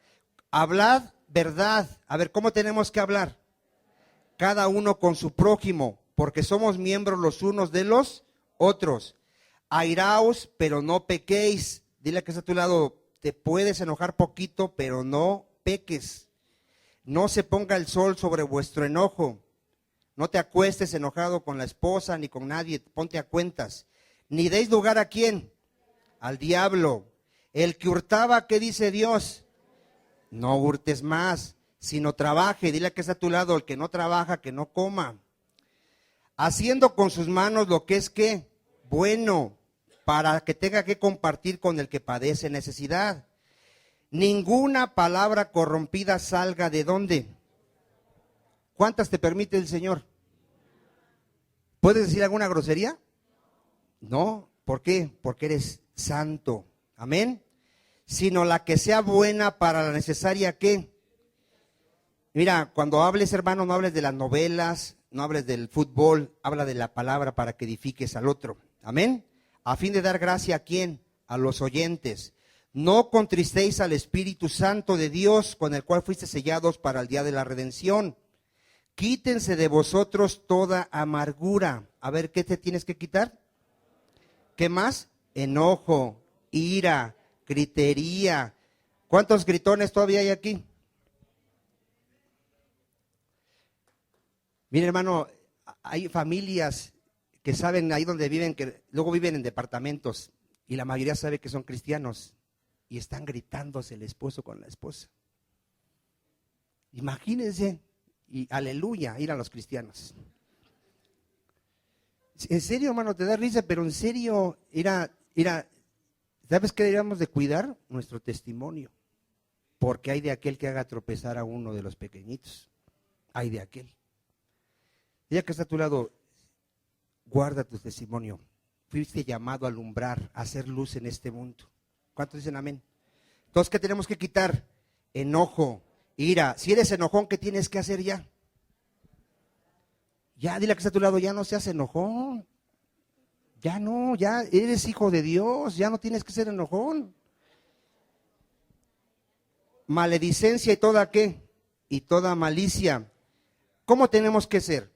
Hablad verdad. A ver, ¿cómo tenemos que hablar? Cada uno con su prójimo, porque somos miembros los unos de los otros. Airaos, pero no pequéis. Dile a que está a tu lado, te puedes enojar poquito, pero no peques. No se ponga el sol sobre vuestro enojo. No te acuestes enojado con la esposa ni con nadie, ponte a cuentas. Ni deis lugar a quién, al diablo. El que hurtaba, ¿qué dice Dios? No hurtes más, sino trabaje. Dile que está a tu lado, el que no trabaja, que no coma. Haciendo con sus manos lo que es ¿qué? Bueno, para que tenga que compartir con el que padece necesidad. Ninguna palabra corrompida salga de ¿dónde? ¿Cuántas te permite el Señor? ¿Puedes decir alguna grosería? No, ¿por qué? Porque eres santo. Amén. Sino la que sea buena para la necesaria ¿qué? Mira, cuando hables, hermano, no hables de las novelas, no hables del fútbol, habla de la palabra para que edifiques al otro. Amén. A fin de dar gracia ¿a quién? A los oyentes. No contristéis al Espíritu Santo de Dios, con el cual fuiste sellados para el día de la redención. Quítense de vosotros toda amargura. A ver, ¿qué te tienes que quitar? ¿Qué más? Enojo, ira, gritería. ¿Cuántos gritones todavía hay aquí? Mire, hermano, hay familias que saben ahí donde viven, que luego viven en departamentos, y la mayoría sabe que son cristianos, y están gritándose el esposo con la esposa. Imagínense, y aleluya, ir a los cristianos. En serio, hermano, te da risa, pero en serio, ¿sabes qué deberíamos de cuidar? Nuestro testimonio. Porque hay de aquel que haga tropezar a uno de los pequeñitos. Hay de aquel. Ya que está a tu lado, guarda tu testimonio. Fuiste llamado a alumbrar, a hacer luz en este mundo. ¿Cuántos dicen amén? Entonces, ¿qué tenemos que quitar? Enojo, ira. Si eres enojón, ¿qué tienes que hacer ya? Ya, dile que está a tu lado, ya no seas enojón. Ya no, ya eres hijo de Dios, ya no tienes que ser enojón. Maledicencia y toda ¿qué? Y toda malicia. ¿Cómo tenemos que ser?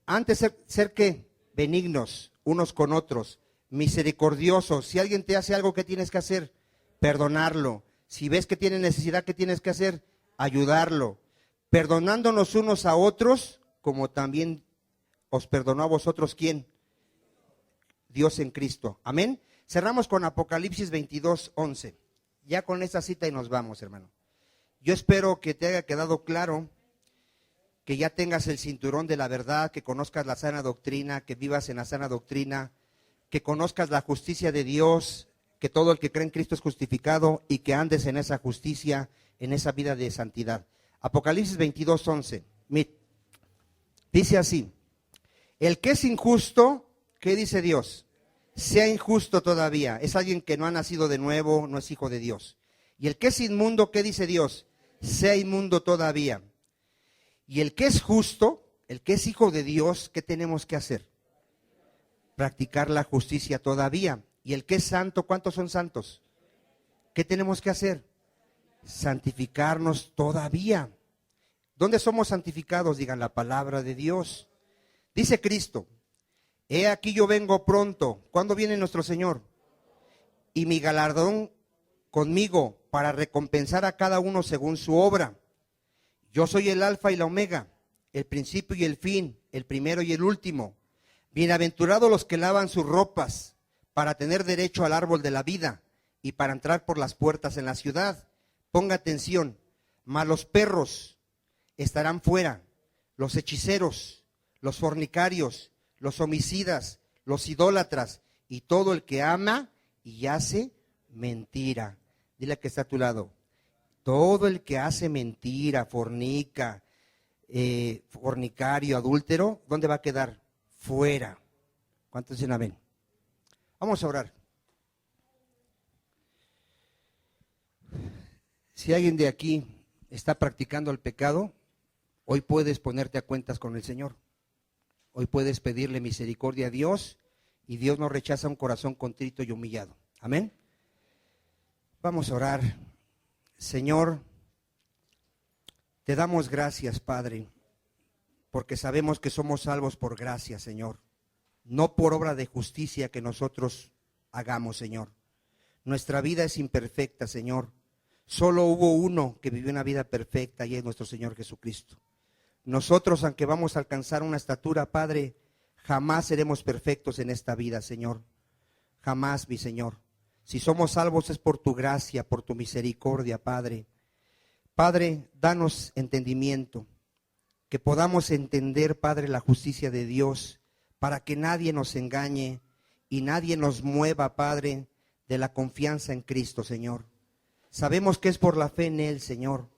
Antes ser ¿qué? Benignos unos con otros, misericordiosos. Si alguien te hace algo, ¿qué tienes que hacer? Perdonarlo. Si ves que tiene necesidad, ¿qué tienes que hacer? Ayudarlo. Perdonándonos unos a otros, como también os perdonó a vosotros, ¿quién? Dios en Cristo. Amén. Cerramos con Apocalipsis 22:11. Ya con esta cita y nos vamos, hermano. Yo espero que te haya quedado claro, que ya tengas el cinturón de la verdad, que conozcas la sana doctrina, que vivas en la sana doctrina, que conozcas la justicia de Dios, que todo el que cree en Cristo es justificado y que andes en esa justicia, en esa vida de santidad. Apocalipsis 22:11. Dice así: el que es injusto, ¿qué dice Dios? Sea injusto todavía. Es alguien que no ha nacido de nuevo, no es hijo de Dios. Y el que es inmundo, ¿qué dice Dios? Sea inmundo todavía. Y el que es justo, el que es hijo de Dios, ¿qué tenemos que hacer? Practicar la justicia todavía. Y el que es santo, ¿cuántos son santos? ¿Qué tenemos que hacer? Santificarnos todavía. ¿Dónde somos santificados? Digan, la palabra de Dios. Dice Cristo: he aquí yo vengo pronto. ¿Cuándo viene nuestro Señor? Y mi galardón conmigo para recompensar a cada uno según su obra. Yo soy el alfa y la omega, el principio y el fin, el primero y el último. Bienaventurados los que lavan sus ropas para tener derecho al árbol de la vida y para entrar por las puertas en la ciudad. Ponga atención, mas los perros estarán fuera, los hechiceros, los fornicarios, los homicidas, los idólatras y todo el que ama y hace mentira. Dile que está a tu lado. Todo el que hace mentira, fornica, fornicario, adúltero, ¿dónde va a quedar? Fuera. ¿Cuántos dicen amén? Vamos a orar. Si alguien de aquí está practicando el pecado, hoy puedes ponerte a cuentas con el Señor. Hoy puedes pedirle misericordia a Dios y Dios no rechaza un corazón contrito y humillado. Amén. Vamos a orar. Señor, te damos gracias, Padre, porque sabemos que somos salvos por gracia, Señor, no por obra de justicia que nosotros hagamos, Señor. Nuestra vida es imperfecta, Señor. Solo hubo uno que vivió una vida perfecta y es nuestro Señor Jesucristo. Nosotros, aunque vamos a alcanzar una estatura, Padre, jamás seremos perfectos en esta vida, Señor. Jamás, mi Señor. Si somos salvos es por tu gracia, por tu misericordia, Padre. Padre, danos entendimiento, que podamos entender, Padre, la justicia de Dios, para que nadie nos engañe y nadie nos mueva, Padre, de la confianza en Cristo, Señor. Sabemos que es por la fe en Él, Señor.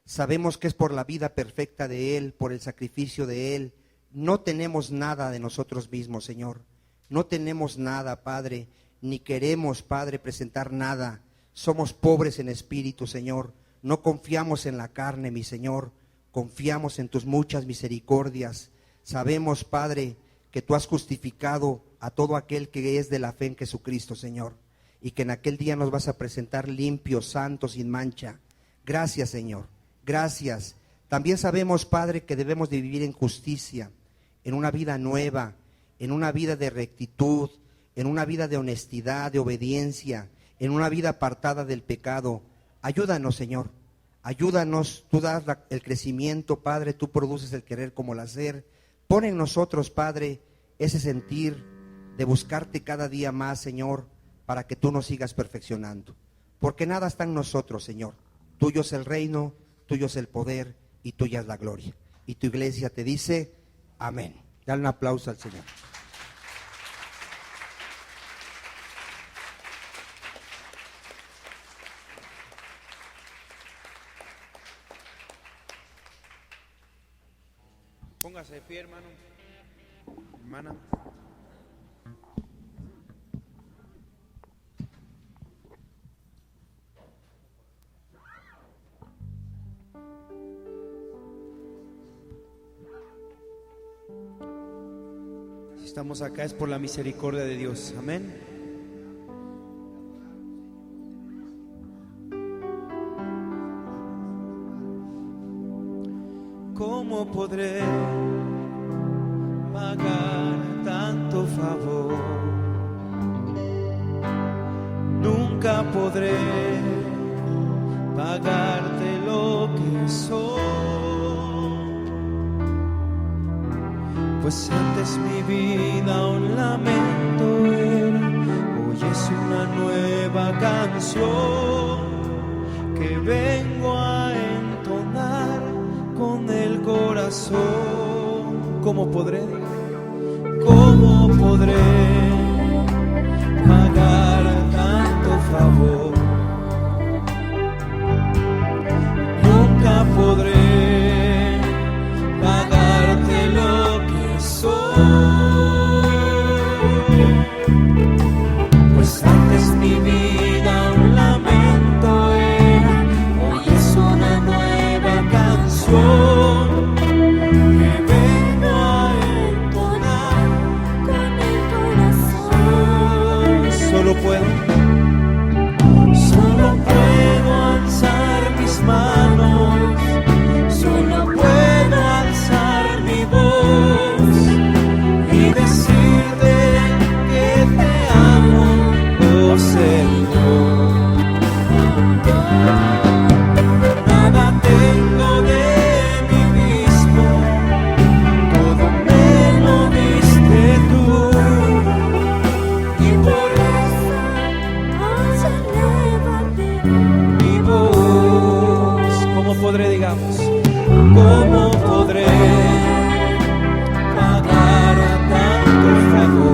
Sabemos que es por la vida perfecta de Él, por el sacrificio de Él. No tenemos nada de nosotros mismos, Señor. No tenemos nada, Padre, ni queremos, Padre, presentar nada. Somos pobres en espíritu, Señor. No confiamos en la carne, mi Señor. Confiamos en tus muchas misericordias. Sabemos, Padre, que tú has justificado a todo aquel que es de la fe en Jesucristo, Señor. Y que en aquel día nos vas a presentar limpios, santos, sin mancha. Gracias, Señor. Gracias. También sabemos, Padre, que debemos de vivir en justicia, en una vida nueva, en una vida de rectitud, en una vida de honestidad, de obediencia, en una vida apartada del pecado. Ayúdanos, Señor. Ayúdanos. Tú das el crecimiento, Padre. Tú produces el querer como el hacer. Pon en nosotros, Padre, ese sentir de buscarte cada día más, Señor, para que tú nos sigas perfeccionando. Porque nada está en nosotros, Señor. Tuyo es el reino, tuyo es el poder y tuya es la gloria. Y tu iglesia te dice, amén. Dale un aplauso al Señor. Póngase de pie, hermano, hermana. Si estamos acá es por la misericordia de Dios. Amén. ¿Cómo podré pagar tanto favor? Nunca podré pagarte lo que soy, pues antes mi vida un lamento era, hoy es una nueva canción que vengo a entonar con el corazón. ¿Cómo podré pagar tanto favor? Nunca podré pagarte lo que soy, pues antes mi vida un lamento era, hoy es una nueva canción que vengo a entonar con el corazón. Solo puedo alzar mis manos, solo puedo alzar mi voz y decirte que te amo, oh Señor. Nada tengo de mí mismo, todo me lo diste tú, y por eso mi voz. ¿Cómo podré, digamos? ¿Cómo podré pagar tanto favor?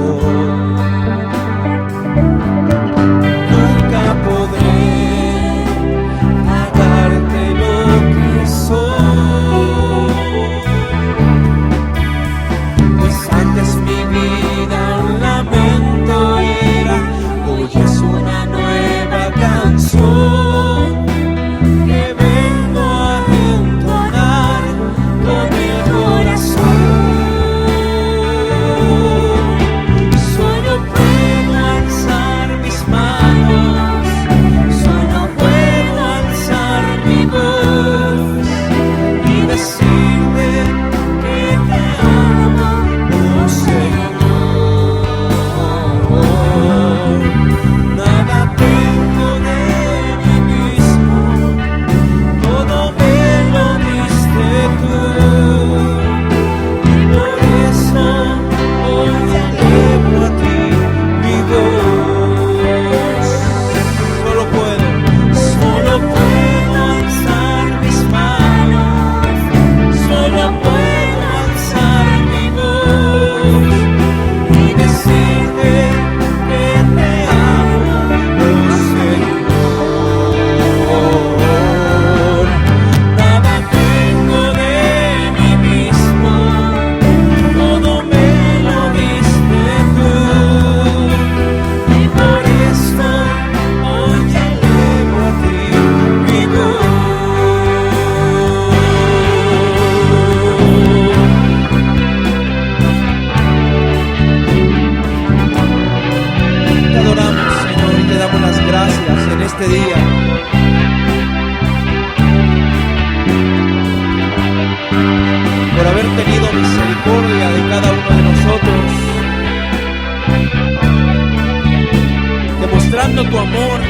tu amor,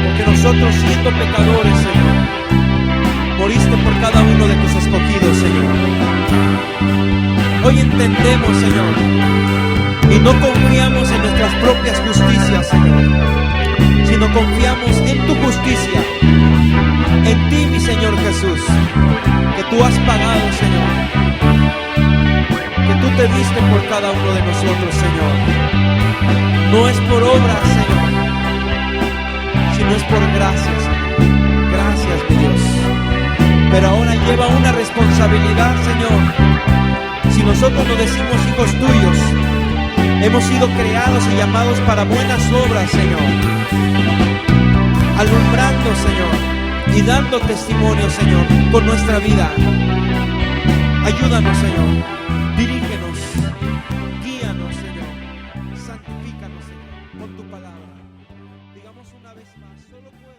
porque nosotros siendo pecadores, Señor, moriste por cada uno de tus escogidos, Señor. Hoy entendemos, Señor, y no confiamos en nuestras propias justicias, Señor, sino confiamos en tu justicia, en ti, mi Señor Jesús, que tú has pagado, Señor, que tú te diste por cada uno de nosotros, Señor. No es por obras, Señor, sino es por gracia, Señor. Gracias, mi Dios. Pero ahora lleva una responsabilidad, Señor. Si nosotros nos decimos hijos tuyos, hemos sido creados y llamados para buenas obras, Señor, alumbrando, Señor, y dando testimonio, Señor, con nuestra vida. Ayúdanos, Señor, dirígenos, guíanos, Señor, santifícanos, Señor, con tu palabra. Digamos una vez más, solo puedo.